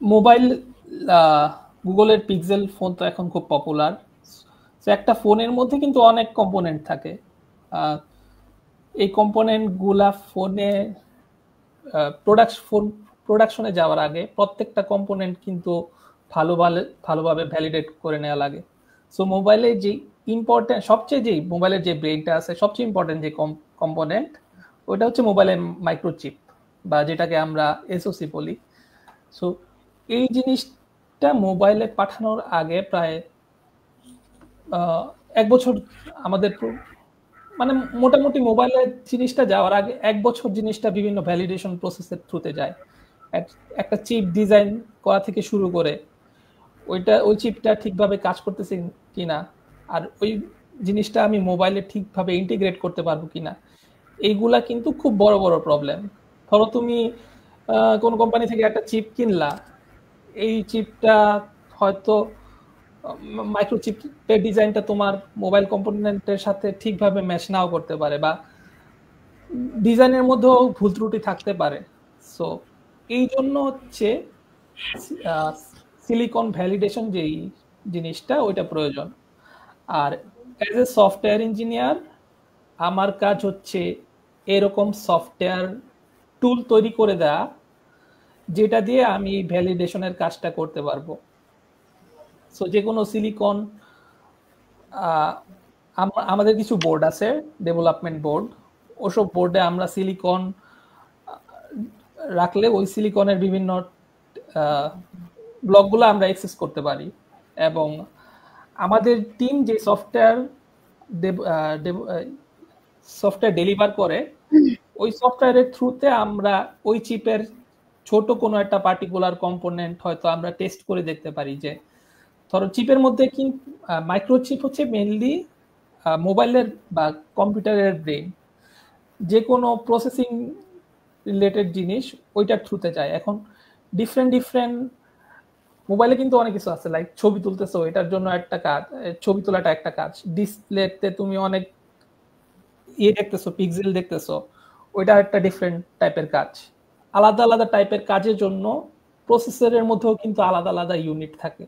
মোবাইল গুগলের পিক্সেল ফোন তো এখন খুব পপুলার। সো একটা ফোনের মধ্যে কিন্তু অনেক কম্পোনেন্ট থাকে। এই কম্পোনেন্টগুলা ফোনে প্রোডাকশনে যাওয়ার আগে প্রত্যেকটা কম্পোনেন্ট কিন্তু ভালোভাবে ভ্যালিডেট করে নেওয়া লাগে। সো মোবাইলে যে ইম্পর্টেন্ট মোবাইলের যে ব্রেইনটা আছে, সবচেয়ে ইম্পর্টেন্ট যে কম্পোনেন্ট, ওটা হচ্ছে মোবাইলের মাইক্রোচিপ বা যেটাকে আমরা এসওসি বলি। সো এই জিনিসটা মোবাইলে পাঠানোর আগে প্রায় 1 বছর আমাদের, মানে মোটামুটি মোবাইলের জিনিসটা যাওয়ার আগে 1 বছর জিনিসটা বিভিন্ন ভ্যালিডেশন প্রসেসের থ্রুতে যায়। একটা চিপ ডিজাইন করা থেকে শুরু করে ওই চিপটা ঠিকভাবে কাজ করতেছে কিনা, আর ওই জিনিসটা আমি মোবাইলে ঠিকভাবে ইন্টিগ্রেট করতে পারবো কিনা, এইগুলা কিন্তু খুব বড় বড় প্রবলেম। ধরো তুমি কোন কোম্পানি থেকে একটা চিপ কিনলা, এই চিপটা হয়তো মাইক্রোচিপের ডিজাইনটা তোমার মোবাইল কম্পোনেন্টের সাথে ঠিকভাবে ম্যাচ নাও করতে পারে, বা ডিজাইনের মধ্যেও ভুল ত্রুটি থাকতে পারে। সো এই জন্য হচ্ছে সিলিকন ভ্যালিডেশন যেই জিনিসটা ওইটা প্রয়োজন। আর অ্যাজ এ সফটওয়্যার ইঞ্জিনিয়ার আমার কাজ হচ্ছে এরকম সফটওয়্যার টুল তৈরি করে দেয়া যেটা দিয়ে আমি ভ্যালিডেশনের কাজটা করতে পারবো। সো যে কোনো সিলিকন, আমাদের কিছু বোর্ড আছে, ডেভেলপমেন্ট বোর্ড, ওসব বোর্ডে আমরা সিলিকন রাখলে ওই সিলিকনের বিভিন্ন ব্লকগুলো আমরা অ্যাক্সেস করতে পারি। এবং আমাদের টিম যে সফটওয়্যার ডেলিভার করে, ওই সফটওয়্যারের থ্রুতে আমরা ওই চিপের ছোট কোনো একটা পার্টিকুলার কম্পোনেন্ট হয়তো আমরা টেস্ট করে দেখতে পারি যে, ধরো চিপের মধ্যে কিন্তু মাইক্রোচিপ হচ্ছে মেইনলি মোবাইলের বা কম্পিউটারের ব্রেন, যে কোনো প্রসেসিং রিলেটেড জিনিস ওইটার থ্রুতে যায়। এখন ডিফারেন্ট মোবাইলে কিন্তু অনেক কিছু আছে, লাইক ছবি তুলতেছো, এটার জন্য একটা কাজ, ছবি তোলাটা একটা কাজ। ডিসপ্লেতে তুমি অনেক দেখতেছো, পিক্সেল দেখতেছো, ওইটা একটা ডিফারেন্ট টাইপের কাজ। আলাদা আলাদা টাইপের কাজের জন্য প্রসেসরের মধ্যেও কিন্তু আলাদা আলাদা ইউনিট থাকে।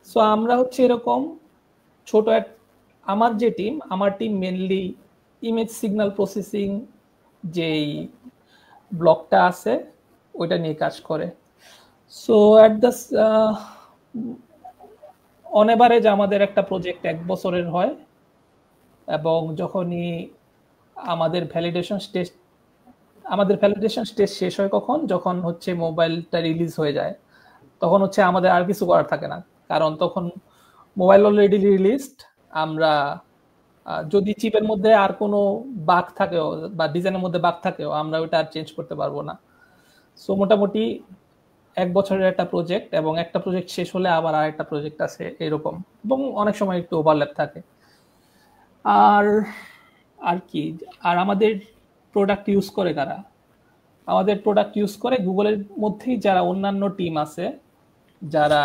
সো আমরা হচ্ছে এরকম ছোট আমার team mainly image signal processing যেই ব্লকটা আছে ওইটা নিয়ে কাজ করে। So at the on average আমাদের একটা প্রজেক্ট 1 বছরের হয়, এবং যখনই আমাদের ভ্যালিডেশন স্টেজ শেষ হয় যখন হচ্ছে মোবাইলটা রিলিজ হয়ে যায়, তখন হচ্ছে আমাদের আর কিছু করার থাকে না, কারণ তখন মোবাইল অলরেডি রিলিজড। আমরা যদি চিপের মধ্যে আর কোনো বাগ থাকেও বা ডিজাইনের মধ্যে বাগ থাকেও আমরা ওইটা আর চেঞ্জ করতে পারবো না। সো মোটামুটি 1 বছরের একটা প্রজেক্ট, এবং একটা প্রজেক্ট শেষ হলে আবার আরেকটা প্রজেক্ট আছে এরকম, এবং অনেক সময় একটু ওভারল্যাপ থাকে। আর কি, আর আমাদের প্রোডাক্ট ইউজ করে কারা? আমাদের প্রোডাক্ট ইউজ করে গুগলের মধ্যেই যারা অন্যান্য টিম আছে যারা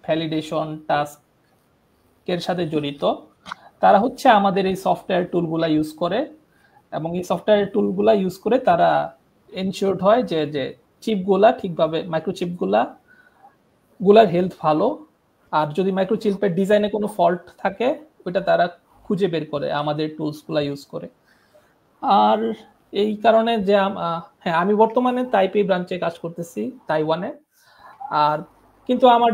ভ্যালিডেশন টাস্কের সাথে জড়িত, তারা হচ্ছে আমাদের এই সফটওয়্যার টুলগুলা ইউজ করে, এবং এই সফটওয়্যার টুলগুলা ইউজ করে তারা এনশিওরড হয় যে চিপগুলা ঠিকভাবে, মাইক্রোচিপগুলার হেলথ ভালো। আর যদি মাইক্রোচিপের ডিজাইনে কোনো ফল্ট থাকে ওইটা তারা খুঁজে বের করে আমাদের টুলসগুলা ইউজ করে। আর এই কারণে যে হ্যাঁ, আমি বর্তমানে তাইপে ব্রাঞ্চে কাজ করতেছি, তাইওয়ানে। আর কিন্তু আমার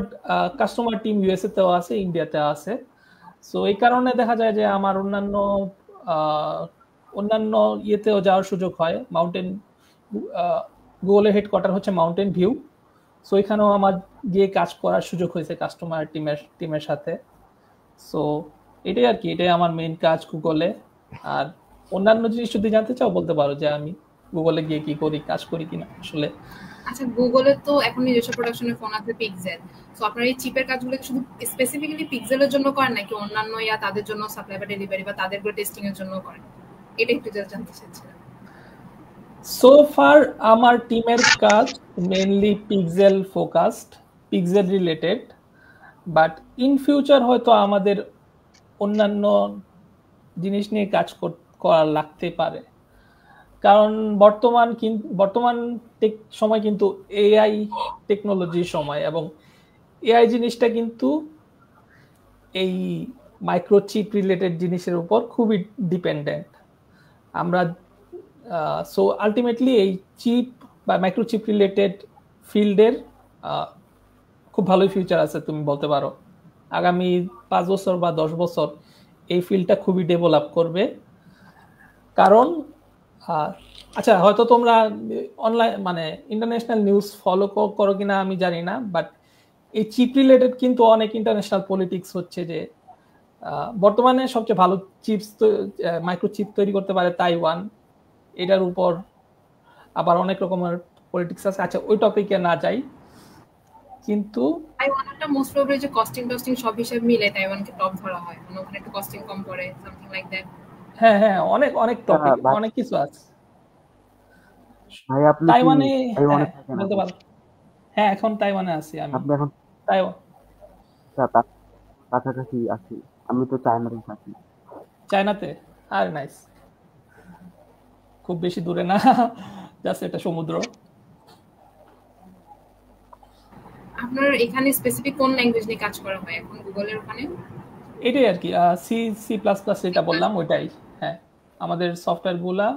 কাস্টমার টিম ইউএসএ তেও আছে, ইন্ডিয়াতে আছে। সো এই কারণে দেখা যায় যে আমার অন্যান্য ইয়েতেও যাওয়ার সুযোগ হয়। গুগলের হেডকোয়ার্টার হচ্ছে মাউন্টেন ভিউ, সো এখানেও আমার গিয়ে কাজ করার সুযোগ হয়েছে কাস্টমার টিমের সাথে। সো এটাই আর কি, এটাই আমার মেইন কাজ গুগলে। আর অন্যান্য জিনিস যদি জানতে চাও বলতে পারো যে আমি গুগলে গিয়ে কি করি, কাজ করি কিনা আসলে। আচ্ছা, গুগলের তো এখন নিজস্ব প্রোডাকশনের ফোন আছে পিক্সেল, সো আপনারা এই চিপের কাজগুলো শুধু স্পেসিফিক্যালি পিক্সেলের জন্য করেন নাকি অন্যান্য তাদের জন্য সাপ্লাই বা ডেলিভারি বা তাদের টেস্টিং এর জন্য করেন? এটা একটু জানতে চাচ্ছিলাম। সো ফার আমার টিমের কাজ mainly pixel focused, pixel related, but in future হয়তো আমাদের অন্যান্য জিনিস নিয়ে কাজ করা লাগতে পারে, কারণ বর্তমান সময় কিন্তু এআই টেকনোলজির সময়, এবং এআই জিনিসটা কিন্তু এই মাইক্রোচিপ রিলেটেড জিনিসের উপর খুবই ডিপেন্ডেন্ট আমরা। সো আলটিমেটলি এই চিপ বা মাইক্রোচিপ রিলেটেড ফিল্ডের খুব ভালোই ফিউচার আছে তুমি বলতে পারো। আগামী 5 বছর বা 10 বছর এই ফিল্ডটা খুবই ডেভেলপ করবে। কারণ আচ্ছা, হয়তো তোমরা অনলাইন মানে ইন্টারন্যাশনাল নিউজ ফলো করো কিনা আমি জানি না, বাট এই চিপ রিলেটেড কিন্তু অনেক ইন্টারন্যাশনাল পলিটিক্স হচ্ছে যে বর্তমানে সবচেয়ে ভালো মাইক্রোচিপ তৈরি করতে পারে তাইওয়ান, এটার উপর আবার অনেক রকমের পলিটিক্স আছে। আচ্ছা, ওই টপিকে না যাই। কিন্তু তাইওয়ানটা মোস্ট প্রবাবলি যে কস্টিং সব হিসাব মিলে তাইওয়ানকে টপ ধরা হয়, মানে ওখানে একটু কস্টিং কম পড়ে, সামথিং লাইক দ্যাট। হ্যাঁ হ্যাঁ, অনেক অনেক টপিক, ভাই অনেক কিছু আছে ভাই আপনি কি তাইওয়ানে। তাইওয়ানে হ্যাঁ, থাকেন বলতে এখন? পারো। হ্যাঁ, এখন তাইওয়ানে আছি আমি। আপনি এখন তাইওয়ান, কাছাকাছি আছি, আমি তো চায়নাতে থাকি। চায়নাতে? আর নাইস, খুব বেশি দূরে না, জাস্ট এটা সমুদ্র। আপনার এখানে স্পেসিফিক কোন ল্যাঙ্গুয়েজ নিয়ে কাজ করা হয় এখন গুগলের ওখানে? এটাই আর কি, সি সি প্লাস প্লাস যেটা বললাম ওইটাই। হ্যাঁ, আমাদের সফটওয়্যারগুলা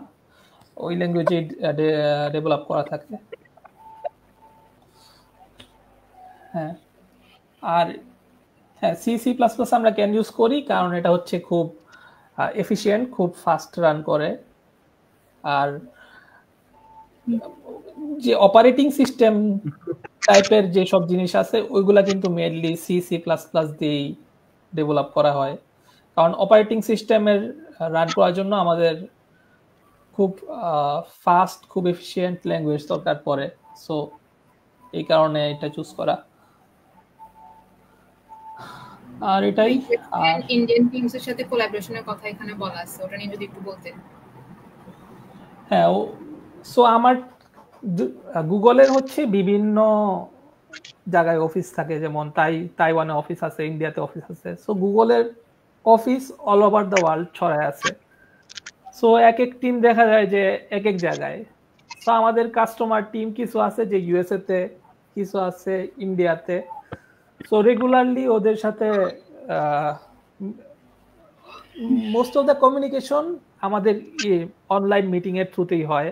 ওই ল্যাঙ্গুয়েজে ডেভেলপ করা থাকে। হ্যাঁ, আর হ্যাঁ, সি সি প্লাস প্লাস আমরা কেন ইউজ করি, কারণ এটা হচ্ছে খুব এফিশিয়েন্ট, খুব ফাস্ট রান করে। আর যে অপারেটিং সিস্টেম টাইপের যে সব জিনিস আছে ওইগুলা কিন্তু mainly C C plus plus দিয়েই ডেভেলপ করা হয়, কারণ অপারেটিং সিস্টেমের রান করার জন্য আমাদের খুব ফাস্ট, খুব এফিশিয়েন্ট ল্যাঙ্গুয়েজ দরকার পড়ে। সো এই কারণে এটা চুজ করা। আর এটাই। আর ইন্ডিয়ান টিমসের সাথে কোলাবোরেশনের কথা এখানে বলা আছে, ওটা নিয়ে যদি একটু বলতেন। হ্যাঁ, সো আমার গুগলের হচ্ছে বিভিন্ন জায়গায় অফিস থাকে, যেমন তাইওয়ানে অফিস আছে, ইন্ডিয়াতে অফিস আছে। সো গুগলের office all over the world ছড়ায় আছে। সো এক এক টিম দেখা যায় যে এক এক জায়গায়। সো আমাদের কাস্টমার টিম কিছু আছে যে ইউএসএ তে, কিছু আছে ইন্ডিয়াতে। সো রেগুলারলি ওদের সাথে মোস্ট অফ দ্য কমিউনিকেশন আমাদের অনলাইন মিটিং এর থ্রুতেই হয়,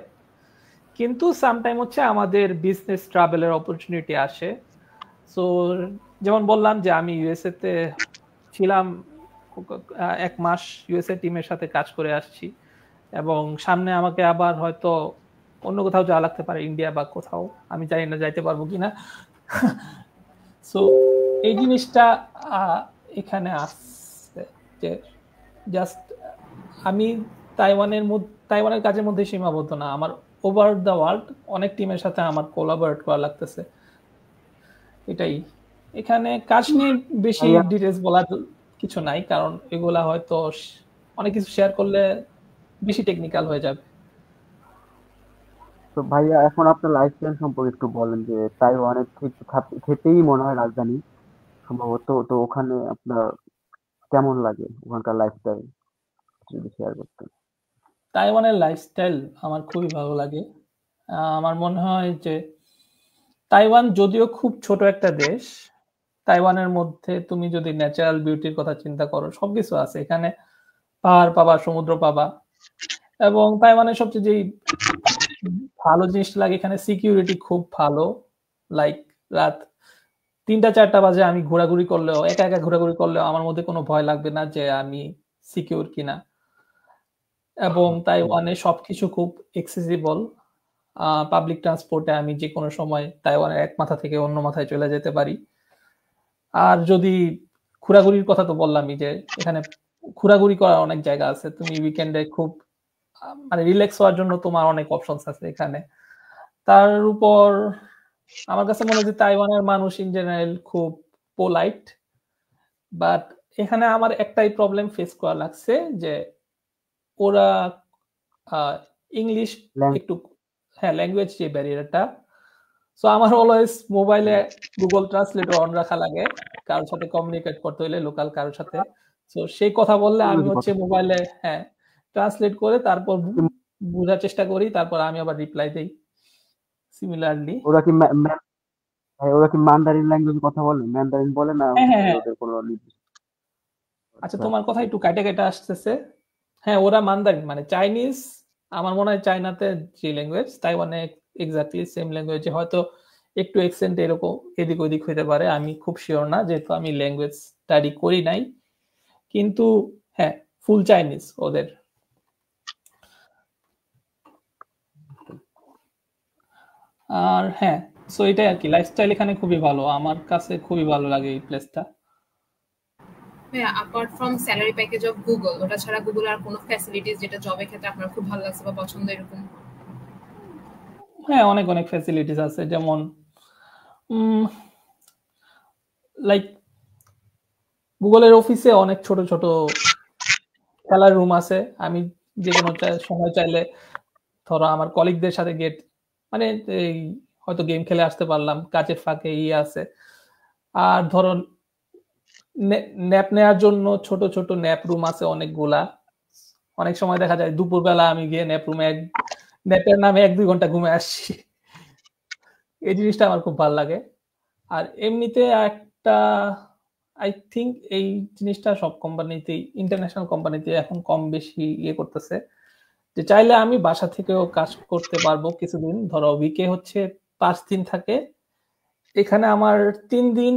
কিন্তু সামটাইম হচ্ছে আমাদের বিজনেস ট্রাভেলের অপরচুনিটি আসে। সো যেমন বললাম যে আমি ইউএসএ তে ছিলাম 1 মাস, ইউএসএ টিমের সাথে কাজ করে আসছি, এবং সামনে আমাকে আবার হয়তো অন্য কোথাও যাওয়া লাগতে পারে, ইন্ডিয়া বা কোথাও, আমি জানি না যাইতে পারবো কিনা। সো এই জিনিসটা এখানে আসছে যে জাস্ট আমি তাইওয়ানের কাজের মধ্যে সীমাবদ্ধ না, আমার ওভার দ্য ওয়ার্ল্ড অনেক টিমের সাথে আমার কোলাবোরেট করা লাগতেছে। এটাই, এখানে কাজ নিয়ে বেশি ভাইয়া ডিটেলস বলার কিছু নাই, কারণ এগুলা হয়তো অনেক কিছু শেয়ার করলে বেশি টেকনিক্যাল হয়ে যাবে। তো ভাইয়া এখন আপনার লাইফস্টাইল সম্পর্কে একটু বলেন, যে তাইওয়ানের খেতেই মনে হয় রাজধানী সম্ভবত, তো ওখানে আপনার কেমন লাগে ওখানকার লাইফস্টাইল, যদি শেয়ার করতেন। তাইওয়ানের লাইফস্টাইল আমার খুবই ভালো লাগে। আমার মনে হয় যে তাইওয়ান যদিও খুব ছোট একটা দেশ, তাইওয়ানের মধ্যে তুমি যদি ন্যাচারাল বিউটির কথা চিন্তা করো, সবকিছু আছে এখানে। পাহাড় পাবা, সমুদ্র পাবা, এবং তাইওয়ানের সবচেয়ে যেই ভালো জিনিস লাগে এখানে সিকিউরিটি খুব ভালো। লাইক রাত 3টা 4টা বাজে আমি ঘোরাঘুরি করলেও, একা একা ঘোরাঘুরি করলেও আমার মধ্যে কোনো ভয় লাগবে না যে আমি সিকিউর কিনা। এবং তাইওয়ানে সবকিছু খুব এক্সেসিবল। পাবলিক ট্রান্সপোর্টে আমি যে কোনো সময় তাইওয়ানের এক মাথা থেকে অন্য মাথায় চলে যেতে পারি। আর যদি ঘোরাঘুরির কথা তো বললামই, যে এখানে ঘোরাঘুরি করার অনেক জায়গা আছে, তুমি উইকেন্ডে খুব মানে রিল্যাক্স হওয়ার জন্য তোমার অনেক অপশনস আছে এখানে। তার উপর আমার কাছে মনে হয় যে তাইওয়ানের মানুষ ইন জেনারেল খুব পোলাইট, বাট এখানে আমার একটাই প্রবলেম ফেস করা লাগছে, যে ওরা ইংলিশ একটু, হ্যাঁ, ল্যাঙ্গুয়েজ যে ব্যারিয়ারটা। সো আমার অলওয়েজ মোবাইলে গুগল ট্রান্সলেটর অন রাখা লাগে কারোর সাথে কমিউনিকেট করতে হলে, লোকাল কারোর সাথে। সো সেই কথা বললে আমি হচ্ছে মোবাইলে ট্রান্সলেট করে তারপর বোঝার চেষ্টা করি, তারপর আমি আবার রিপ্লাই দেই সিমিলারলি। ওরা কি মান্দারিন ল্যাঙ্গুয়েজ কথা বলে, ম্যান্দারিন বলে না হ্যাঁ। ওদের কোনো নির্দিষ্ট? আচ্ছা, তোমার কথা একটু কাটে কাটে আসতেছে। হ্যাঁ, ওরা মান্দারিন মানে চাইনিজ। আমার মনে হয় চায়নাতে যে ল্যাঙ্গুয়েজ, তাইওয়ানে এক্স্যাক্টলি সেম ল্যাঙ্গুয়েজে, হয়তো একটু এক্সেন্ট এরকম এদিক ওদিক হইতে পারে, আমি খুব শিওর না, যেহেতু আমি ল্যাঙ্গুয়েজ স্টাডি করি নাই। কিন্তু হ্যাঁ, ফুল চাইনিজ ওদের। আর হ্যাঁ, সো এটাই আর কি, লাইফস্টাইল এখানে খুবই ভালো, আমার কাছে খুবই ভালো লাগে এই প্লেসটা। হ্যাঁ, apart from salary package of Google, ওটা ছাড়া গুগল আর কোনো ফ্যাসিলিটিস যেটা জবের ক্ষেত্রে আপনার খুব ভালো লাগছে বা পছন্দ এরকম? হ্যাঁ, অনেক অনেক ফ্যাসিলিটিস আছে, যেমন লাইক গুগলের অফিসে অনেক ছোট ছোট খেলার রুম আছে, আমি যে কোনো সময় চাইলে ধরো আমার কলিগদের সাথে গিয়ে মানে এই হয়তো গেম খেলে আসতে পারলাম, কাজের ফাঁকে আছে। আর ধরো ন্যাপ নেওয়ার জন্য ছোট ছোট ন্যাপ রুম আছে অনেকগুলা। অনেক সময় দেখা যায় দুপুরবেলা আমি গিয়ে ন্যাপ রুমে ন্যাপের নামে 1-2 ঘন্টা ঘুমে আসছি। এই জিনিসটা আমার খুব ভালো লাগে। আর এমনিতে একটা আই থিঙ্ক এই জিনিসটা সব কোম্পানিতেই, ইন্টারন্যাশনাল কোম্পানিতে এখন কম বেশি করতেছে, যে চাইলে আমি বাসা থেকেও কাজ করতে পারবো কিছুদিন। ধরো উইকে হচ্ছে 5 দিন থাকে, এখানে আমার 3 দিন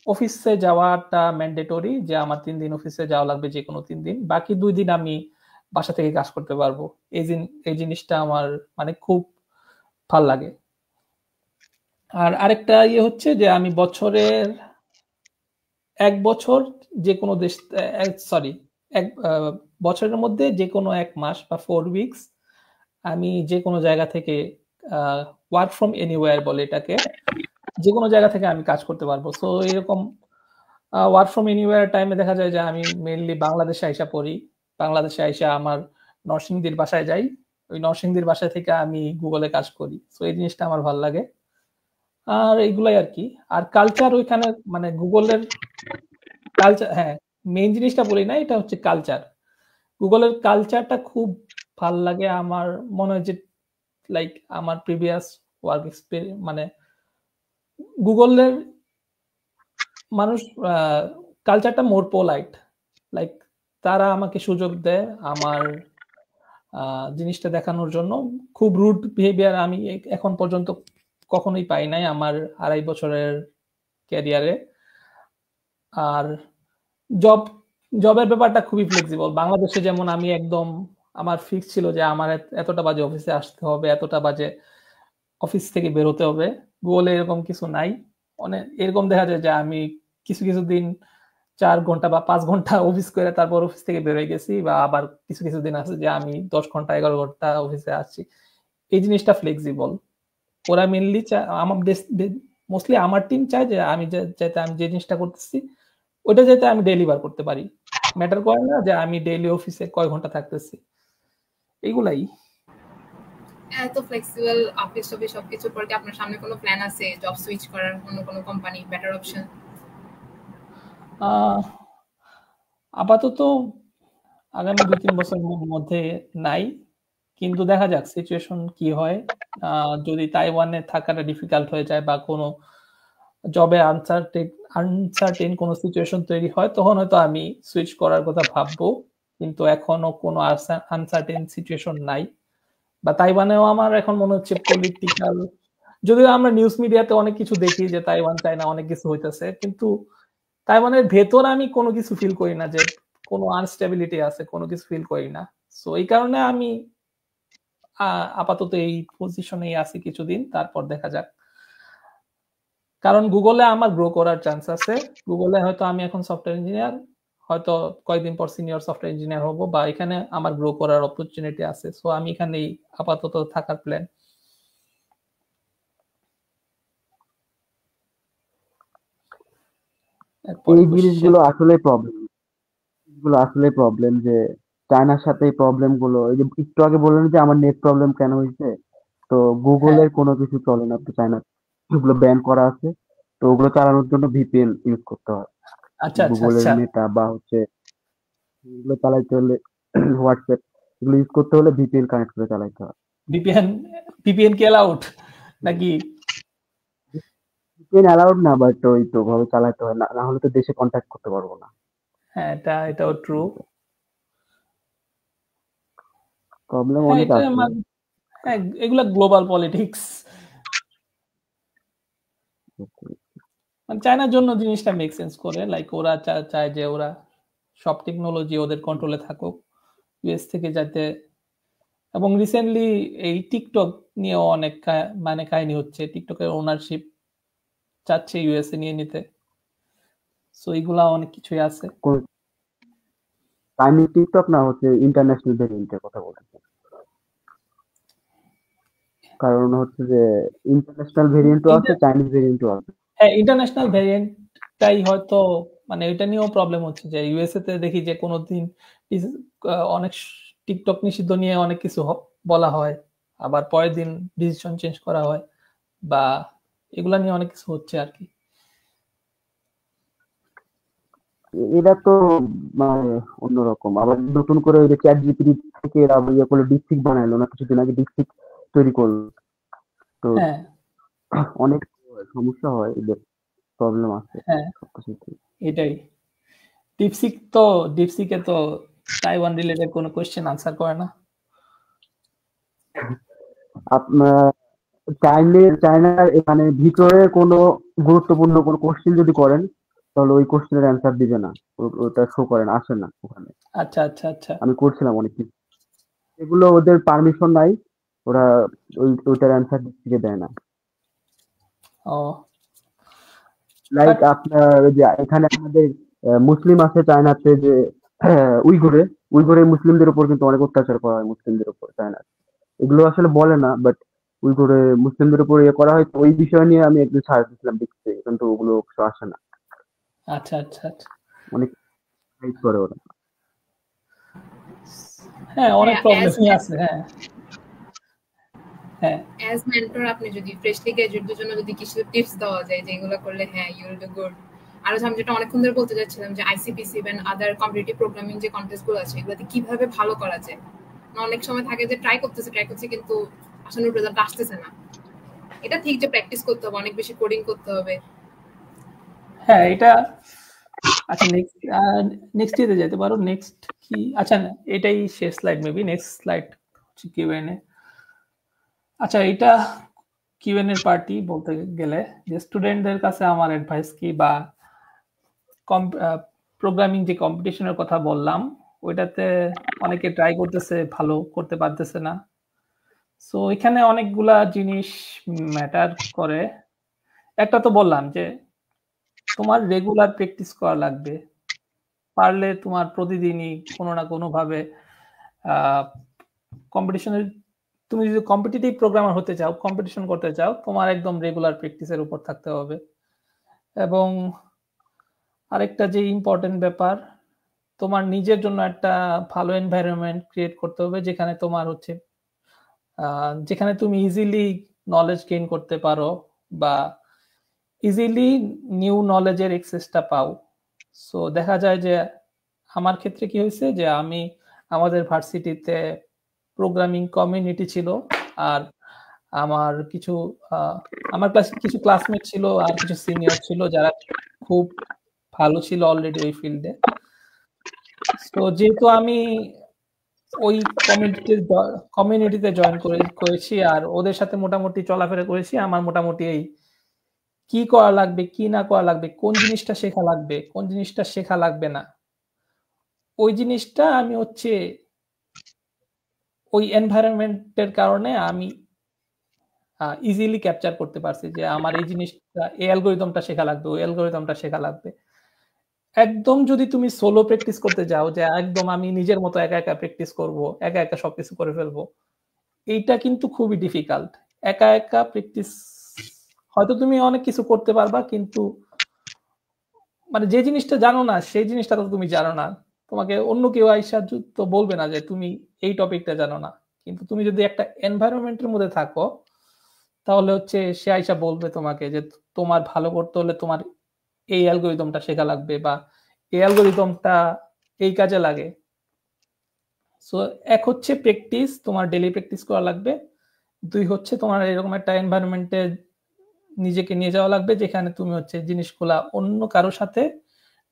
অফিসে যাওয়াটা ম্যান্ডেটরি, যে আমার 3 দিন অফিসে যাওয়া লাগবে, যে কোনো 3 দিন, বাকি 2 দিন আমি বাসা থেকে কাজ করতে পারবো। এই জিনিসটা আমার মানে খুব ভাল লাগে। আর আরেকটা হচ্ছে যে আমি বছরের 1 বছর যে কোনো দেশ, সরি, বছরের মধ্যে যে কোনো 1 মাস বা 4 উইকস আমি যে কোনো জায়গা থেকে ওয়ার্ক ফ্রম এনিওয়্যার বলে এটাকে, যে কোনো জায়গা থেকে আমি কাজ করতে পারবো। সো এরকম ওয়ার্ক ফ্রম এনিওয়্যার টাইমে দেখা যায় যে আমি মেইনলি বাংলাদেশে আইসা পড়ি, বাংলাদেশে আইসা আমার নরসিংদীর বাসায় যাই, ওই নরসিংদীর বাসায় থেকে আমি গুগলে কাজ করি। সো এই জিনিসটা আমার ভালো লাগে। আর এইগুলাই আর কি। আর কালচার ওইখানে মানে গুগলের কালচার, হ্যাঁ মেইন জিনিসটা বলি না, এটা হচ্ছে কালচার। গুগলের কালচারটা খুব ভাল লাগে আমার মনে হয়, যে লাইক আমার প্রিভিয়াস ওয়ার্ক এক্সপেরিয়েন্স মানে গুগলের মানুষ কালচারটা মোর পোলাইট, লাইক তারা আমাকে সুযোগ দেয় আমার জিনিসটা দেখানোর জন্য। খুব রুড বিহেভিয়ার আমি এখন পর্যন্ত কখনোই পাই নাই আমার 2.5 বছরের ক্যারিয়ারে। আর জবের ব্যাপারটা খুবই ফ্লেক্সিবল। বাংলাদেশে যেমন আমি একদম আমার ফিক্স ছিল যে আমার এতটা বাজে অফিসে আসতে হবে, এতটা বাজে অফিস থেকে বের হতে হবে, গুগলে এরকম কিছু নাই। অনেক এরকম দেখা যায় যে আমি কিছু কিছু দিন 4 ঘন্টা বা 5 ঘন্টা অফিস করে তারপর অফিস থেকে বের হয়ে গেছি, বা আবার কিছু কিছু দিন আছে যে আমি 10 ঘন্টা 11 ঘন্টা অফিসে আসছি। এই জিনিসটা ফ্লেক্সিবল। ওরা মেনলি আমার মোস্টলি আমার টিম চায় যে আমি যাতে আমি যে জিনিসটা করতেছি ওটা যাতে আমি ডেলিভার করতে পারি। ম্যাটার করে না যে আমি ডেইলি অফিসে কয় ঘন্টা থাকতেছি, এইগুলাই। এত ফ্লেক্সিবল অফিস টফিস সবকিছু পর কি আপনার সামনে কোনো প্ল্যান আছে জব সুইচ করার, অন্য কোনো কোম্পানি বেটার অপশন? আপাতত আগামী 2-3 বছরের মধ্যে নাই, কিন্তু দেখা যাক সিচুয়েশন কি হয়। যদি তাইওয়ানে থাকাটা ডিফিকাল্ট হয়ে যায় বা কোনো জবে আনসার্টেন কোনো সিচুয়েশন তৈরি হয়, তখন হয়তো আমি সুইচ করার কথা ভাববো। কিন্তু এখনো কোনো আনসার্টেন সিচুয়েশন নাই। বা তাইওয়ানেও আমার এখন মনে হচ্ছে পলিটিক্যাল, যদিও আমরা নিউজ মিডিয়াতে অনেক কিছু দেখি যে তাইওয়ান চায়না অনেক কিছু হইতেছে, কিন্তু তাইওয়ানের ভেতর আমি কোনো কিছু ফিল করি না যে কোনো আনস্টেবিলিটি আছে, কোনো কিছু ফিল করি না। সো এই কারণে আমি আপাতত এই পজিশনেই আছি কিছুদিন, তারপর দেখা যাক। কারণ গুগলে আমার গ্রো করার চান্স আছে। গুগলে হয়তো আমি এখন সফটওয়্যার ইঞ্জিনিয়ার, হয়তো কয়েকদিন পর সিনিয়র সফটওয়্যার ইঞ্জিনিয়ার হব, বা এখানে আমার গ্রো করার অপরচুনিটি আছে। সো আমি এখানেই আপাতত থাকার প্ল্যান। এই জিনিসগুলো আসলে প্রবলেম, যে চায়নার সাথে এই প্রবলেম গুলো, এই যে একটু আগে বললেন যে আমার নেট প্রবলেম কেন হয়েছে, তো গুগলের কোনো কিছু চলে না তো চায়না, ওগুলো ব্যান করা আছে। তো ওগুলো চালানোর জন্য ভিপিএন ইউজ করতে হয়। আচ্ছা আচ্ছা গুগলের আচ্ছা। মেটা বা হচ্ছে এগুলো চালাইতে হলে হোয়াটসঅ্যাপ এগুলো ইউজ করতে হলে ভিপিএন কানেক্ট করে চালাইতে হয়। ভিপিএন কি অ্যালাউড নাকি? ভিপিএন অ্যালাউড না, বাট ওই তো ভাবে চালাইতে হয়, না হলে তো দেশে কন্ট্যাক্ট করতে পারবো না। হ্যাঁ এটাও ট্রু। প্রবলেম হ্যাঁ অনেক এটা আছে। হ্যাঁ এগুলা গ্লোবাল পলিটিক্স। মানে চায়নার জন্য জিনিসটা মেক সেন্স করে, লাইক ওরা চায় যে ওরা সব টেকনোলজি ওদের কন্ট্রোলে থাকুক, ইউএস থেকে যাতে। এবং রিসেন্টলি এই টিকটক নিয়েও অনেক মানে কাহিনী হচ্ছে, টিকটকের ওনারশিপ চাচ্ছে ইউএসএ নিয়ে নিতে। সো এইগুলা অনেক কিছুই আছে। চাইনিজ টিকটক না হচ্ছে ইন্টারন্যাশনাল ভেরিয়েন্টের কথা বলতেছে, কারণ হচ্ছে যে ইন্টারন্যাশনাল ভেরিয়েন্টও আছে, চাইনিজ ভেরিয়েন্টও আছে। হ্যাঁ ইন্টারন্যাশনাল ভেরিয়েন্ট ওইটাই হয়তো মানে ওইটা নিয়েও প্রবলেম হচ্ছে যে ইউএসএ তে দেখি যে কোনোদিন অনেক টিকটক নিষিদ্ধ নিয়ে অনেক কিছু বলা হয়, আবার পরের দিন ডিসিশন চেঞ্জ করা হয়, বা এগুলা নিয়ে অনেক কিছু হচ্ছে আর কি। এটা তো মানে অন্যরকম। আবার নতুন করে ওই যে চ্যাট জিপিটি থেকে এরা ইয়ে করলো, ডিপসিক বানাইলো না কিছুদিন আগে, ডিপসিক তৈরি করলো। তো হ্যাঁ অনেক সমস্যা হয়, এদের প্রবলেম আছে হ্যাঁ সবকিছুতে। এটাই। ডিপসিকে তো তাইওয়ান রিলেটেড কোনো কোশ্চেন আনসার করে না। আপনার চায়নার মানে ভিতরে কোনো গুরুত্বপূর্ণ কোনো কোশ্চেন যদি করেন, তাহলে ওই কোশ্চেনের অ্যান্সার দিবে না, ওটা শো করে না, আসে না ওখানে। আচ্ছা আচ্ছা আচ্ছা। আমি করছিলাম অনেক কিছু, এগুলো ওদের পারমিশন নাই, ওরা ওইটার অ্যান্সার দিকে দেয় না। ও লাইক আপনার ওই যে এখানে আমাদের মুসলিম আছে চায়নাতে, যে উইঘুরে মুসলিমদের উপর কিন্তু অনেক অত্যাচার করা হয় মুসলিমদের উপর চায়না। এগুলো আসলে বলে না, বাট উইঘুরে মুসলিমদের উপর ইয়ে করা হয়। তো ওই বিষয় নিয়ে আমি একটু সার্চ দিচ্ছিলাম, দেখতে, কিন্তু ওগুলো কিছু আসে না। আচ্ছা আচ্ছা আচ্ছা। অনেক হেল্প করে ওরা। হ্যাঁ অনেক প্রবলেমই আছে। হ্যাঁ হ্যাঁ অ্যাজ মেন্টর আপনি যদি ফ্রেশলি গ্র্যাজুয়েটদের জন্য যদি কিছু টিপস দেওয়া যায় যে এগুলো করলে হ্যাঁ ইউ উইল ডু গুড। আর আমি যেটা অনেকক্ষণ ধরে বলতে যাচ্ছিলাম যে আইসিপিসি এবং আদার কম্পিটিটিভ প্রোগ্রামিং যে কন্টেস্টগুলো আছে এগুলোতে কিভাবে ভালো করা যায়। অনেক সময় থাকে যে ট্রাই করতেছে কিন্তু আসলে রেজাল্ট আসতেছে না। এটা ঠিক যে প্র্যাকটিস করতে হবে, অনেক বেশি কোডিং করতে হবে। হ্যাঁ এটা আচ্ছা নেক্সট ইতে যেতে পারো। নেক্সট কি, আচ্ছা না এটাই শেষ স্লাইড, মেবি নেক্সট স্লাইড হচ্ছে কিউএনএ। আচ্ছা এটা কিউএনএ পার্টি বলতে গেলে যে স্টুডেন্টদের কাছে আমার অ্যাডভাইস কি, বা প্রোগ্রামিং যে কম্পিটিশনের কথা বললাম ওইটাতে অনেকে ট্রাই করতেছে, ভালো করতে পারতেছে না। সো এখানে অনেকগুলা জিনিস ম্যাটার করে। একটা তো বললাম যে তোমার রেগুলার প্র্যাকটিস করা লাগবে, পারলে তোমার প্রতিদিনই কোনো না কোনো ভাবে কম্পিটিশনের, তুমি যদি কম্পিটিটিভ প্রোগ্রামার হতে চাও, কম্পিটিশন করতে চাও, তোমার একদম রেগুলার প্র্যাকটিসের উপর থাকতে হবে। এবং আরেকটা যে ইম্পর্টেন্ট ব্যাপার, তোমার নিজের জন্য একটা ভালো এনভায়রনমেন্ট ক্রিয়েট করতে হবে যেখানে তোমার হচ্ছে যেখানে তুমি ইজিলি নলেজ গেইন করতে পারো বা ইজিলি নিউ নলেজের এক্সেসটা পাও। সো দেখা যায় যে আমার ক্ষেত্রে কি হয়েছে যে আমি আমাদের ভার্সিটিতে প্রোগ্রামিং কমিউনিটি ছিল, আর আমার কিছু কিছু ক্লাসমেট ছিল আর কিছু সিনিয়র ছিল যারা খুব ভালো ছিল অলরেডি ওই ফিল্ডে। তো যেহেতু আমি ওই কমিউনিটিতে জয়েন করেছি আর ওদের সাথে মোটামুটি চলাফেরা করেছি, আমার মোটামুটি এই কি করা লাগবে কি না করা লাগবে, কোন জিনিসটা শেখা লাগবে কোন জিনিসটা শেখা লাগবে না, ওই জিনিসটা আমি হচ্ছে ওই এনভায়রনমেন্টের কারণে আমি ইজিলি ক্যাপচার করতে পারছি যে আমার এই জিনিসটা, এই অ্যালগরিদমটা শেখা লাগবে, ওই অ্যালগরিদমটা শেখা লাগবে। একদম যদি তুমি সোলো প্র্যাকটিস করতে যাও যে একদম আমি নিজের মতো একা একা প্র্যাকটিস করব, একা একা সবকিছু করে ফেলবো, এইটা কিন্তু খুবই ডিফিকাল্ট। একা একা প্র্যাকটিস হয়তো তুমি অনেক কিছু করতে পারবা, কিন্তু মানে যে জিনিসটা জানো না সেই জিনিসটা তো তুমি জানো না, তোমাকে অন্য কেউ আইসা তো বলবে না যে তুমি এই টপিকটা জানো না। কিন্তু তুমি যদি একটা এনভায়রনমেন্টের মধ্যে থাকো তাহলে হচ্ছে সে আইসা বলবে তোমাকে যে তোমার ভালো করতে হলে তোমার এই অ্যালগরিদমটা শেখা লাগবে বা এই অ্যালগরিদমটা এই কাজে লাগে। সো এক হচ্ছে প্র্যাকটিস, তোমার ডেইলি প্র্যাকটিস করা লাগবে। দুই হচ্ছে তোমার এরকম একটা এনভায়রনমেন্টে নিজেকে নিয়ে যাওয়া লাগবে যেখানে তুমি হচ্ছে জিনিসগুলা অন্য কারোর সাথে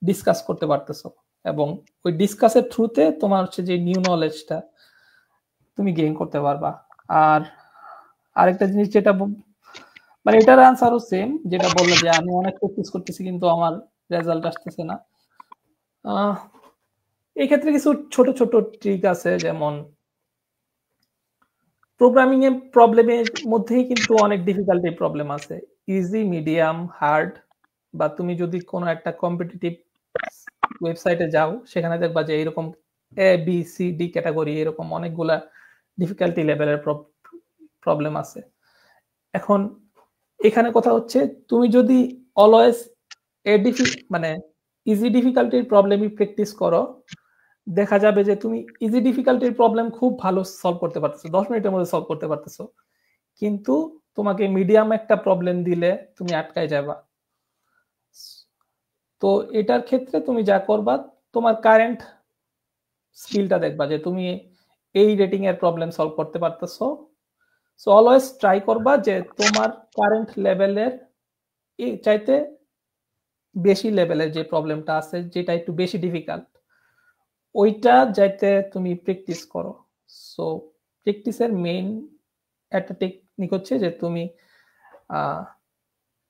ডিসকাস করতে পারতেছো, এবং ওই ডিসকাসের থ্রুতে তোমার হচ্ছে যে নিউ নলেজটা তুমি গেইন করতে পারবা। আর আরেকটা জিনিস যেটা মানে এটার আনসারও সেম, যেটা বললো যে আমি অনেক প্র্যাকটিস করতেছি কিন্তু আমার রেজাল্ট আসতেছে না। এই ক্ষেত্রে কিছু ছোট ছোট ট্রিক আছে, যেমন প্রোগ্রামিং এর প্রবলেমের মধ্যেই কিন্তু অনেক ডিফিকাল্টি প্রবলেম আছে, ইজি মিডিয়াম হার্ড। বা তুমি যদি কোনো একটা কম্পিটিটিভ ওয়েবসাইটে যাও সেখানে দেখবা যে এরকম A B C D category এরকম অনেকগুলা ডিফিকাল্টি লেভেলের প্রবলেম আছে। এখন এখানে কথা হচ্ছে তুমি যদি অলওয়েজ মানে ইজি ডিফিকাল্টির প্রবলেমই প্র্যাকটিস করো, দেখা যাবে যে তুমি ইজি ডিফিকাল্টির প্রবলেম খুব ভালো সলভ করতে পারতেছো, 10 মিনিটের মধ্যে সলভ করতে পারতেছো, কিন্তু তোমাকে মিডিয়াম একটা প্রবলেম দিলে তুমি আটকায় যাবা। তো এটার ক্ষেত্রে তুমি যা করবা, তোমার কারেন্ট স্কিলটা দেখবা যে তুমি এই রেটিং এর প্রবলেম সলভ করতে পারতেছো। সো অলওয়েজ ট্রাই করবা যে তোমার কারেন্ট লেভেলের চাইতে বেশি লেভেলের যে প্রবলেমটা আছে, যেটা একটু বেশি ডিফিকাল্ট, ওইটা যাইতে তুমি প্র্যাকটিস করো। সো প্র্যাকটিসের মেইন একটা টেকনিক হচ্ছে যে তুমি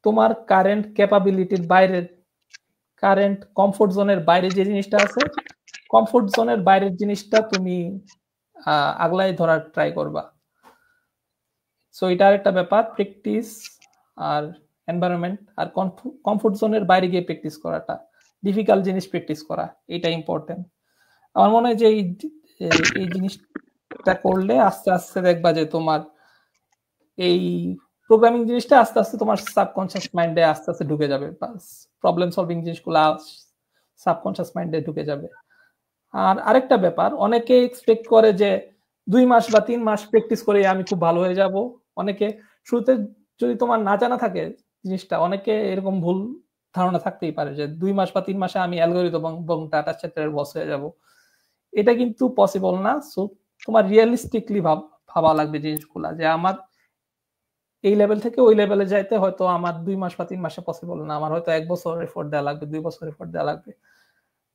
তোমার কারেন্ট ক্যাপাবিলিটির বাইরে, কারেন্ট কমফোর্ট জোনের বাইরে যে জিনিসটা আছে, কমফোর্ট জোনের বাইরের জিনিসটা তুমি আগলাই ধরার ট্রাই করবা। সো এটার একটা ব্যাপার, প্র্যাকটিস আর এনভায়রনমেন্ট আর কমফোর্ট জোনের বাইরে গিয়ে প্র্যাকটিস করাটা, ডিফিকাল্ট জিনিস প্র্যাকটিস করা, এটা ইম্পর্টেন্ট। আমার মনে হয় যে এই জিনিসটা করলে আস্তে আস্তে দেখবা যে তোমার এই প্রোগ্রামিং জিনিসটা আস্তে আস্তে তোমার সাবকনশিয়াস মাইন্ডে আস্তে আস্তে ঢুকে যাবে, প্রবলেম সলভিং জিনিসগুলো সাবকনশিয়াস মাইন্ডে ঢুকে যাবে। আর আরেকটা ব্যাপার, অনেকে এক্সপেক্ট করে যে 2 মাস বা 3 মাস প্র্যাকটিস করে আমি খুব ভালো হয়ে যাব। অনেকে শুরুতে যদি তোমার না জানা থাকে জিনিসটা, অনেকে এরকম ভুল ধারণা থাকতেই পারে যে 2 মাস বা 3 মাসে আমি অ্যালগরিদম এবং ডাটা স্ট্রাকচারের বস হয়ে যাব। এটা কিন্তু পসিবল না। সো তোমার রিয়েলিস্টিকলি ভাবা লাগবে জিনিসগুলা, যে আমার এই লেভেল থেকে ওই লেভেলে যাইতে হয়তো আমার 2 মাস বা 3 মাসে পসিবল না, আমার হয়তো 1 বছর এফোর্ট দেওয়া লাগবে, 2 বছর এফোর্ট দেওয়া লাগবে।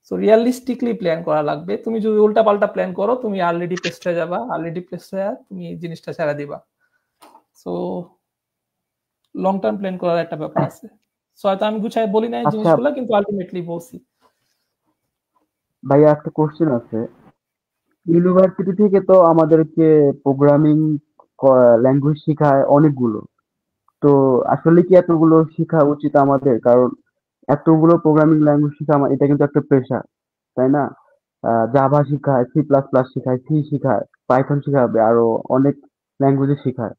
সো রিয়েলিস্টিকলি প্ল্যান করা লাগবে। তুমি যদি উল্টা পাল্টা প্ল্যান করো, তুমি আর্লি ডিপ্রেসড হয়ে যাবা, আর্লি ডিপ্রেসড হয়ে তুমি জিনিসটা ছেড়ে দিবা। সো লং টার্ম প্ল্যান করার একটা ব্যাপার আছে। সো হয়তো আমি গুছায় বলি না এই জিনিসগুলো, কিন্তু আলটিমেটলি বলছি। ভাইয়া একটা কোশ্চেন আছে, ইউনিভার্সিটি থেকে তো আমাদেরকে প্রোগ্রামিং ল্যাঙ্গুয়েজ শেখায় অনেকগুলো, তো আসলে কি এতগুলো শেখা উচিত আমাদের? কারণ এতগুলো প্রোগ্রামিং ল্যাঙ্গুয়েজ শেখা এটা কিন্তু একটা প্রেশার, তাই না? জাভা শেখায়, C++ শেখায়, সি শেখায়, পাইথন শেখাবে, আরো অনেক ল্যাঙ্গুয়েজ শেখায়।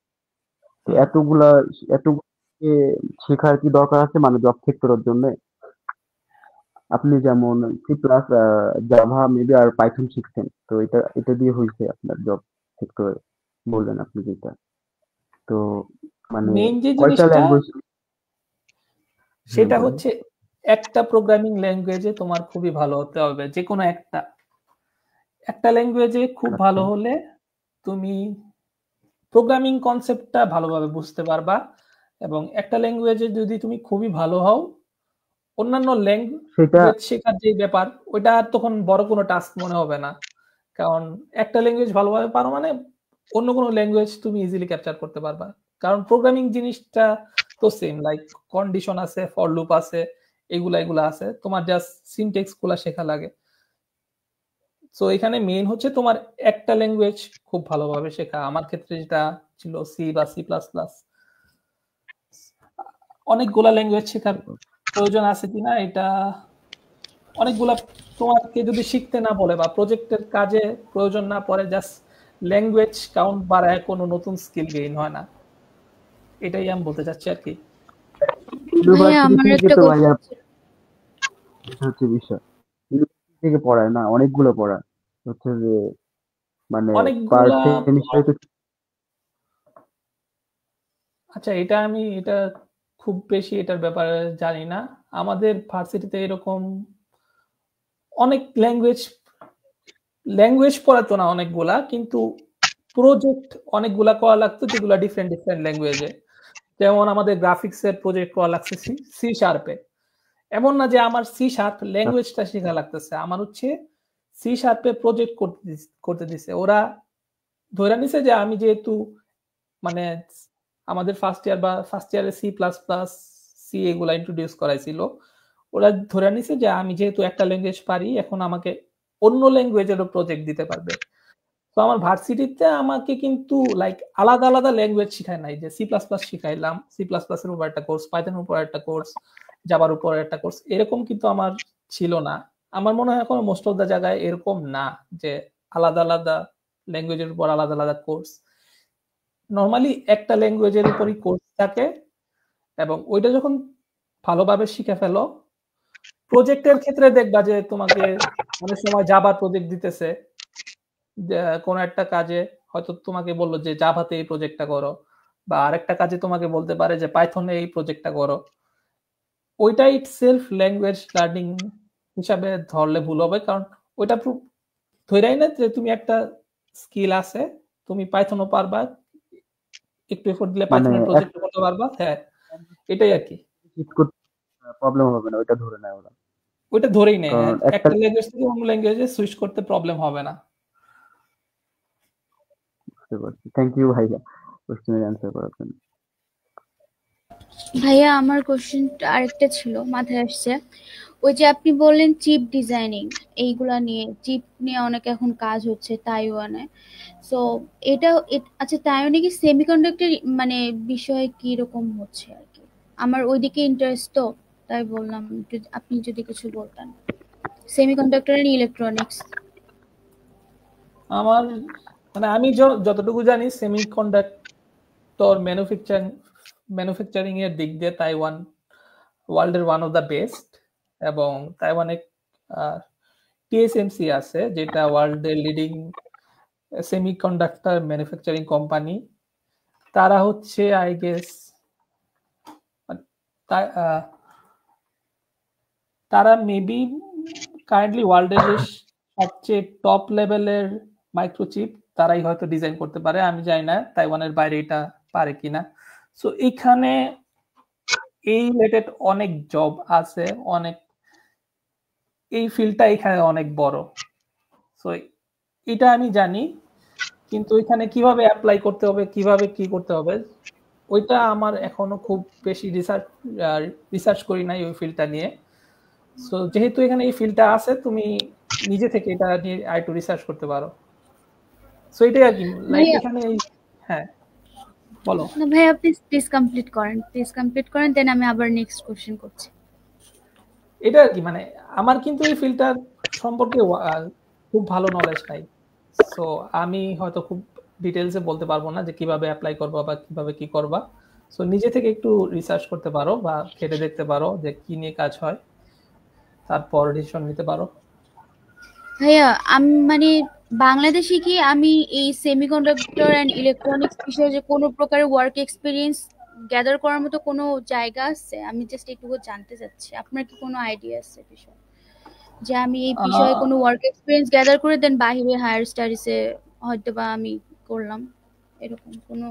তো এতগুলো শেখার কি দরকার আছে মানে জব সেক্টরের জন্য? আপনি যেমন C++, জাভা মেবি আর পাইথন শিখছেন, তো এটা দিয়ে হয়েছে আপনার জব সেক্টরে বললেন আপনি যেটা। তো মানে মেইন যে কয়টা জিনিসটা ল্যাঙ্গুয়েজ? সেটা হচ্ছে একটা প্রোগ্রামিং ল্যাঙ্গুয়েজে তোমার খুবই ভালো হতে হবে, যে কোনো একটা ল্যাঙ্গুয়েজে খুব ভালো হলে তুমি প্রোগ্রামিং কনসেপ্টটা ভালোভাবে বুঝতে পারবা, এবং একটা ল্যাঙ্গুয়েজে যদি তুমি খুবই ভালো হও, অন্যান্য ল্যাঙ্গুয়েজ শেখার যে ব্যাপার, ওইটা আর তখন বড় কোনো টাস্ক মনে হবে না। কারণ একটা ল্যাঙ্গুয়েজ ভালোভাবে পারো মানে অন্য কোনো ল্যাঙ্গুয়েজ তুমি ইজিলি ক্যাপচার করতে পারবা। কারণ প্রোগ্রামিং জিনিসটা তো সেম, লাইক কন্ডিশন আছে, ফর লুপ আছে, এগুলা আছে, তোমার জাস্ট সিনট্যাক্স গুলা শেখা লাগে। সো এখানে মেইন হচ্ছে তোমার একটা ল্যাঙ্গুয়েজ খুব ভালোভাবে শেখা। আমার ক্ষেত্রে যেটা ছিল সি বা C++। অনেকগুলা ল্যাঙ্গুয়েজ শেখার প্রয়োজন আছে কিনা, এটা অনেকগুলা তোমাকে যদি শিখতে না বলে বা প্রজেক্টের কাজে প্রয়োজন না পড়ে, জাস্ট ল্যাঙ্গুয়েজ কাউন্ট বাড়ায় কোনো নতুন স্কিল গেইন হয় না। এটাই আমি বলতে চাচ্ছি আর কি। হচ্ছে বিষয় ইউনিভার্সিটি থেকে পড়ায় না, অনেকগুলো পড়ায় হচ্ছে যে মানে আচ্ছা, এটা খুব বেশি এটার ব্যাপারে জানি না। আমাদের ভার্সিটিতে এরকম অনেক ল্যাঙ্গুয়েজ পড়াতো না অনেকগুলা, কিন্তু প্রজেক্ট অনেকগুলা করা লাগতো, যেগুলা ডিফারেন্ট ল্যাঙ্গুয়েজে। যেমন আমাদের গ্রাফিক্সের প্রজেক্ট করা লাগছে C#-এ। এমন না যে আমার C# ল্যাঙ্গুয়েজটা শেখা লাগতেছে, আমার হচ্ছে C#-এ প্রজেক্ট করতে দিছে। ওরা ধরে নিছে যে আমি যেহেতু মানে আমাদের ফার্স্ট ইয়ারে C++, এগুলা ইন্ট্রোডিউস করাইছিল, ওরা ধরে নিছে যে আমি যেহেতু একটা ল্যাঙ্গুয়েজ পারি, এখন আমাকে অন্য ল্যাঙ্গুয়েজেরও প্রজেক্ট দিতে পারবে। তো আমার ভার্সিটিতে আমাকে কিন্তু লাইক আলাদা আলাদা ল্যাঙ্গুয়েজ শিখায় নাই, যে C++ শিখাইলাম, C++-এর উপর একটা কোর্স, পাইথনের উপর একটা কোর্স, জাভার উপর একটা কোর্স, এরকম কিন্তু আমার ছিল না। আমার মনে হয় এখন মোস্ট অফ দ্য জায়গায় এরকম না যে আলাদা আলাদা ল্যাঙ্গুয়েজের উপর আলাদা আলাদা কোর্স। নর্মালি একটা ল্যাঙ্গুয়েজের উপরই কোর্স থাকে, এবং ওইটা যখন ভালোভাবে শিখে ফেলো, প্রজেক্টের ক্ষেত্রে দেখবা যে তোমাকে অনেক সময় জাভার প্রজেক্ট দিতেছে, কোন একটা কাজে হয়তো তোমাকে বললো যে জাভাতে এই প্রজেক্টটা করো, বা আরেকটা কাজে তোমাকে বলতে পারে যে পাইথনে এই প্রজেক্টটা করো। ওইটা ইটসেলফ ল্যাঙ্গুয়েজ লার্নিং হিসাবে ধরলে ভুল হবে, কারণ ওইটা ধরেই না যে তুমি একটা স্কিল আছে, তুমি পাইথনও পারবা, একটু এফোর্ট দিলে পাইথনের প্রজেক্ট করতে পারবা। হ্যাঁ, এটাই আর কি, প্রবলেম হবে না, ওইটা ধরে নেয় ওরা। ওইটা ধরেই নেয়, একটা ল্যাঙ্গুয়েজ থেকে অন্য ল্যাঙ্গুয়েজে সুইচ করতে প্রবলেম হবে না। বুঝতে পারছি, থ্যাংক ইউ ভাইয়া কোশ্চেনের অ্যান্সার করার জন্য। ভাইয়া আমার কোশ্চেনটা আরেকটা ছিল, মাথায় আসছে। ওই যে আপনি বললেন চিপ ডিজাইনিং, এইগুলা নিয়ে, চিপ নিয়ে অনেক এখন কাজ হচ্ছে তাইওয়ানে। সো এটা আচ্ছা, তাইওয়ানে কি সেমিকন্ডাক্টর মানে বিষয়ে কি রকম হচ্ছে আর কি? আমার ওইদিকে ইন্টারেস্ট, তো তাই বললাম আপনি যদি কিছু বলতেন। Semiconductor and electronics. আমার মানে আমি যতটুকু জানি সেমিকন্ডাক্টর ম্যানুফ্যাকচারিং এর দিক দিয়ে তাইওয়ান ওয়ার্ল্ডের ওয়ান অফ দ্য বেস্ট, এবং তাইওয়ানে টিএসএমসি আছে, যেটা ওয়ার্ল্ডের লিডিং সেমিকন্ডাক্টর ম্যানুফ্যাকচারিং কোম্পানি। তারা হচ্ছে আই গেস তারা মেবি কারেন্টলি ওয়ার্ল্ডের সবচেয়ে টপ লেভেলের মাইক্রোচিপ তারাই হয়তো ডিজাইন করতে পারে। আমি জানি না তাইওয়ানের বাইরে এটা পারে কিনা। সো এখানে এই রিলেটেড অনেক জব আছে, অনেক, এই ফিল্ডটা এখানে অনেক বড়। সো এটা আমি জানি, কিন্তু এখানে কিভাবে অ্যাপ্লাই করতে হবে, কিভাবে কি করতে হবে, ওইটা আমার এখনো খুব বেশি রিসার্চ করি নাই ওই ফিল্ডটা নিয়ে। সো যেহেতু এখানে এই ফিল্ডটা আছে, তুমি নিজে থেকে এটা নিয়ে আরেকটু রিসার্চ করতে পারো। সো এটাই আর কি, লাইক এখানে। হ্যাঁ বলো না ভাই, আপনি প্লিজ কমপ্লিট করেন, দেন আমি আবার নেক্সট কোশ্চেন করছি। এটা আর কি, মানে আমার কিন্তু এই ফিল্ডটার সম্পর্কে খুব ভালো নলেজ নাই। সো আমি হয়তো খুব ডিটেলসে বলতে পারবো না যে কিভাবে অ্যাপ্লাই করবা বা কিভাবে কি করবা। সো নিজে থেকে একটু রিসার্চ করতে পারো বা খেটে দেখতে পারো যে কি নিয়ে কাজ হয়, তারপর ডিসিশন নিতে পারো। ভাইয়া আমি মানে বাংলাদেশে কি আমি এই সেমিকন্ডাক্টর এন্ড ইলেকট্রনিক্স বিষয়ে যে কোনো প্রকারের ওয়ার্ক এক্সপিরিয়েন্স গ্যাদার করার মতো কোনো জায়গা আছে? আমি জাস্ট একটু জানতে চাচ্ছি, আপনার কি কোনো আইডিয়া আছে বিষয়ে, যে আমি এই বিষয়ে কোনো ওয়ার্ক এক্সপিরিয়েন্স গ্যাদার করে দেন বাইরে হায়ার স্টাডিজে হয়তো বা আমি করলাম, এরকম কোনো,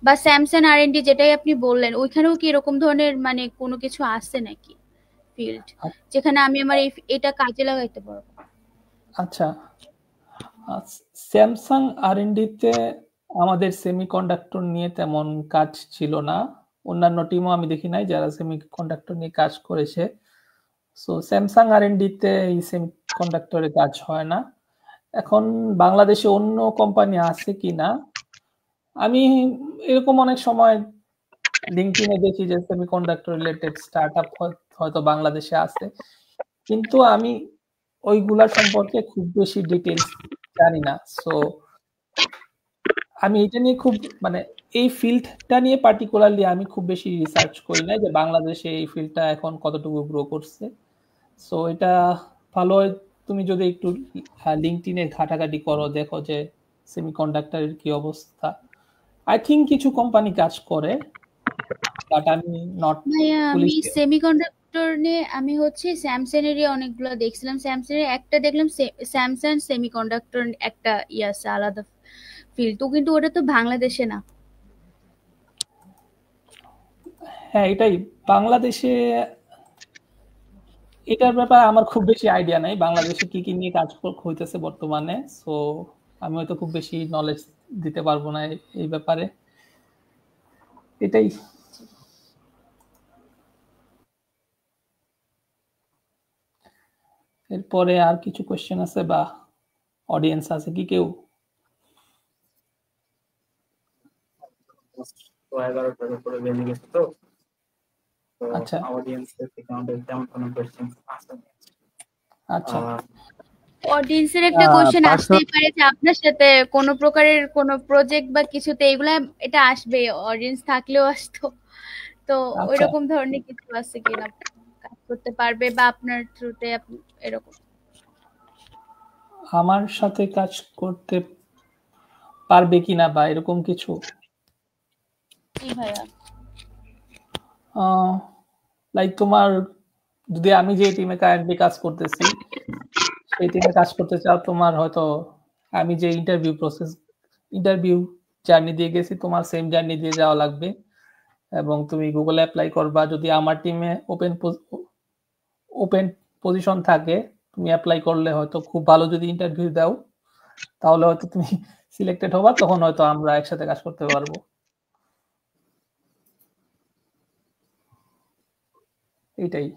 বা স্যামসাং আর&ডি যেটাই আপনি বললেন, ওইখানেও কি এরকম ধরনের মানে কোনো কিছু আছে নাকি ফিল্ড যেখানে আমি আমার এটা কাজে লাগাইতে পারবো? আচ্ছা, স্যামসাং আর&ডিতে আমাদের সেমিকন্ডাক্টর নিয়ে তেমন কাজ ছিল না, অন্যান্য টিমও আমি দেখি নাই যারা সেমিকন্ডাক্টর নিয়ে কাজ করেছে। সো স্যামসাং আর&ডিতে এই সেমিকন্ডাক্টরের কাজ হয় না। এখন বাংলাদেশে অন্য কোম্পানি আছে কিনা, আমি এরকম অনেক সময় লিঙ্কডইনে দেখি যে সেমিকন্ডাক্টর রিলেটেড স্টার্টআপ হয়তো বাংলাদেশে আছে, কিন্তু আমি ওইগুলা সম্পর্কে খুব বেশি ডিটেলস জানি না। সো আমি এটা নিয়ে খুব মানে এই ফিল্ডটা নিয়ে পার্টিকুলারলি আমি খুব বেশি রিসার্চ করি না যে বাংলাদেশে এই ফিল্ডটা এখন কতটুকু গ্রো করছে। সো এটা ভালো হয় তুমি যদি একটু লিঙ্কডইনে ঘাটাঘাটি করো, দেখো যে সেমিকন্ডাক্টরের কি অবস্থা। আই থিঙ্ক কিছু কোম্পানি কাজ করে, বাট আমি নট ভাইয়া আমি সেমিকন্ডাক্টর নিয়ে আমি হচ্ছে স্যামসাং এরই অনেকগুলো দেখছিলাম। স্যামসাং এর একটা দেখলাম, স্যামসাং সেমিকন্ডাক্টর একটা আছে আলাদা ফিল্ড, তো কিন্তু ওটা তো বাংলাদেশে না। হ্যাঁ এটাই, বাংলাদেশে এটার ব্যাপারে আমার খুব বেশি আইডিয়া নাই, বাংলাদেশে কি কি নিয়ে কাজ হইতেছে বর্তমানে। সো আমি হয়তো খুব বেশি নলেজ দিতে পারবো না এই ব্যাপারে, এটাই। এরপরে আর কিছু কোশ্চেন আছে বা অডিয়েন্স আছে কি কেউ? 11টার উপরে বেজে গেছে, তো আচ্ছা অডিয়েন্সের থেকে আমাদের তেমন কোনো কোশ্চেন আসে না। আচ্ছা, অডিয়েন্সের একটা কোশ্চেন আসতেই পারে যে আপনার সাথে কোনো প্রকারের কোনো প্রজেক্ট বা কিছুতে এগুলা এটা আসবে, অডিয়েন্স থাকলেও আসতো, তো ওইরকম ধরনের কিছু আছে কিনা? করতে পারবে বা আপনার থ্রুতে এরকম? আমার সাথে কাজ করতে পারবে কিনা বা এরকম কিছু? জি ভাইয়া। লাইক তোমার যদি আমি যে টিমে কারেন্টলি কাজ করতেছি সেই টিমে কাজ করতে চাও, তোমার হয়তো আমি যে ইন্টারভিউ জার্নি দিয়ে গেছি তোমার সেম জার্নি দিয়ে যাওয়া লাগবে, এবং তুমি গুগলে অ্যাপ্লাই করবা। যদি আমার টিমে ওপেন পজিশন থাকে তুমি অ্যাপ্লাই করলে হয়তো খুব ভালো যদি ইন্টারভিউ দাও তাহলে হয়তো তুমি সিলেক্টেড হবা, তখন হয়তো আমরা একসাথে কাজ করতে পারবো। এইটাই।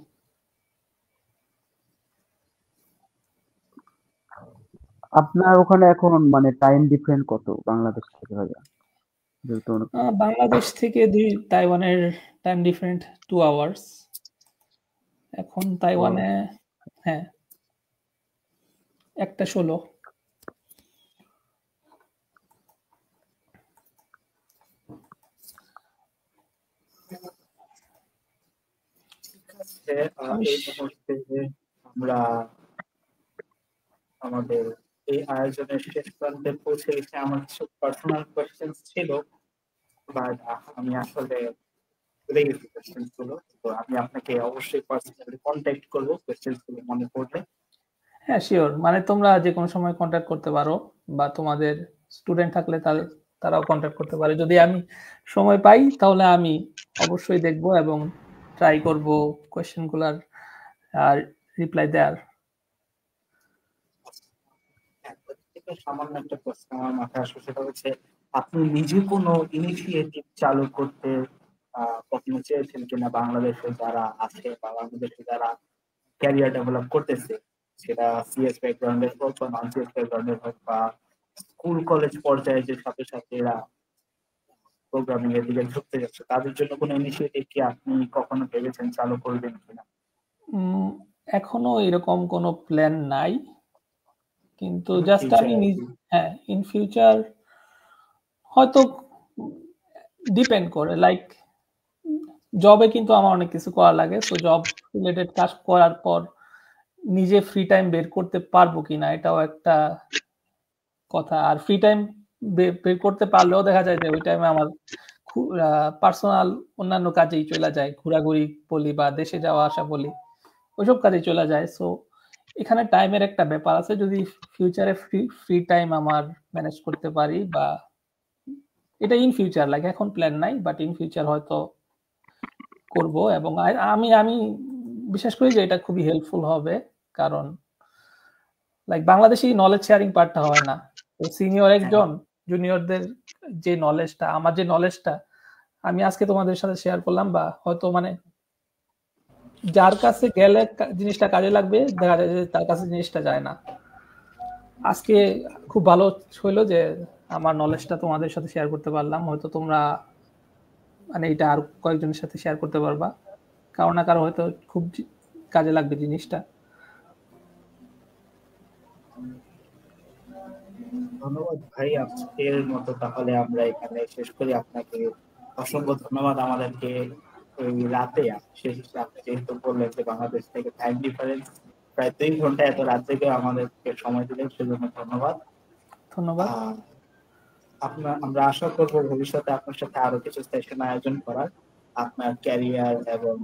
আপনার ওখানে এখন মানে টাইম ডিফারেন্স কত বাংলাদেশ থেকে ভাইয়া? যেহেতু বাংলাদেশ থেকে তাইওয়ানের টাইম ডিফারেন্ট 2 আওয়ার্স। এখন তাইওয়ানে হ্যাঁ 1:16। এই মুহূর্তে আমরা আমাদের এই আয়োজনের শেষ প্রান্তে পৌঁছে গেছে। আমার কিছু পার্সোনাল কোয়েশ্চেন্স ছিল, বাট আমি আসলে ভুলে গেছি কোয়েশ্চেন্স গুলো। তো আমি আপনাকে অবশ্যই পার্সোনালি কন্ট্যাক্ট করবো কোয়েশ্চেন্স গুলো মনে পড়লে। হ্যাঁ শিওর, মানে তোমরা যে কোনো সময় কন্ট্যাক্ট করতে পারো, বা তোমাদের স্টুডেন্ট থাকলে তারাও কন্ট্যাক্ট করতে পারে। যদি আমি সময় পাই তাহলে আমি অবশ্যই দেখব এবং ট্রাই করব কোয়েশ্চেনগুলোর আর রিপ্লাই দেওয়ার। সামান্য একটা প্রশ্ন আমার মাথায় আসবে, সেটা হচ্ছে আপনি নিজে কোনো ইনিশিয়েটিভ চালু করতে কখনো চেয়েছেন কিনা বাংলাদেশে যারা আছে বা বাংলাদেশে যারা ক্যারিয়ার ডেভেলপ করতেছে, সেটা সিএস ব্যাকগ্রাউন্ডের হোক বা নন সিএস ব্যাকগ্রাউন্ডের হোক, বা স্কুল কলেজ পর্যায়ে যে সাথে সাথে এরা প্রোগ্রামিং এর দিকে ঢুকতে যাচ্ছে, তাদের জন্য কোনো ইনিশিয়েটিভ কি আপনি কখনো ভেবেছেন চালু করবেন কিনা? এখনো এরকম কোনো প্ল্যান নাই, কিন্তু জাস্ট আমি হ্যাঁ ইন ফিউচার হয়তো ডিপেন্ড করে। লাইক জবে কিন্তু আমার অনেক কিছু করা লাগে, সো জব রিলেটেড কাজ করার পর নিজে ফ্রি টাইম বের করতে পারবো কিনা এটাও একটা কথা। আর ফ্রি টাইম বের করতে পারলেও দেখা যায় যে ওই টাইমে আমার পার্সোনাল অন্যান্য কাজেই চলে যায়, ঘোরাঘুরি বলি বা দেশে যাওয়া আসা বলি, ওইসব কাজেই চলে যায়। সো এখানে টাইমের একটা ব্যাপার আছে। যদি ফিউচারে ফ্রি টাইম আমার ম্যানেজ করতে পারি, বা এটা ইন ফিউচার, লাইক এখন প্ল্যান নাই, বাট ইন ফিউচার হয়তো করব। এবং আমি আমি বিশ্বাস করি যে এটা খুবই হেল্পফুল হবে, কারণ লাইক বাংলাদেশে নলেজ শেয়ারিং পার্টটা হয় না। তো সিনিয়র একজন জুনিয়রদের যে নলেজটা, আমার যে নলেজটা আমি আজকে তোমাদের সাথে শেয়ার করলাম, বা হয়তো মানে যার কাছে গেলে জিনিসটা কাজে লাগবে, দেখা যায় যে তার কাছে জিনিসটা যায় না। আজকে খুব ভালো হইলো যে আমার নলেজটা তোমাদের সাথে শেয়ার করতে পারলাম। হয়তো তোমরা মানে এটা আর কয়েকজনের সাথে শেয়ার করতে পারবা, কারো না কারো হয়তো খুব কাজে লাগবে জিনিসটা। ধন্যবাদ ভাই, আজকের মতো তাহলে আমরা এখানে শেষ করি। আপনাকে অসংখ্য ধন্যবাদ আমাদেরকে এই রাতে শেষ আপনি যেহেতু বললেন যে বাংলাদেশ থেকে টাইম ডিফারেন্স প্রায় 2 ঘন্টা, এত রাত থেকে আমাদেরকে সময় দিলেন, সেজন্য ধন্যবাদ। ধন্যবাদ। আমরা আশা করবো ভবিষ্যতে আপনার সাথে আরো কিছু সেশন আয়োজন করার, আপনার ক্যারিয়ার এবং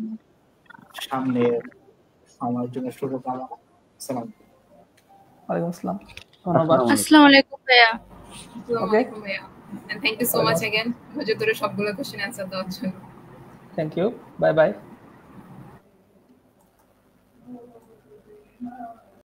সামনে সময়ের জন্য শুভকামনা। আসসালামু ওয়ালাইকুম আসসালাম। ধন্যবাদ। আসসালামু আলাইকুম ভাইয়া। আসসালামু আলাইকুম ভাইয়া, and thank you so much again ধৈর্য ধরে সবগুলো কোশ্চেন অ্যানসার দেওয়ার জন্য। Thank you, bye by.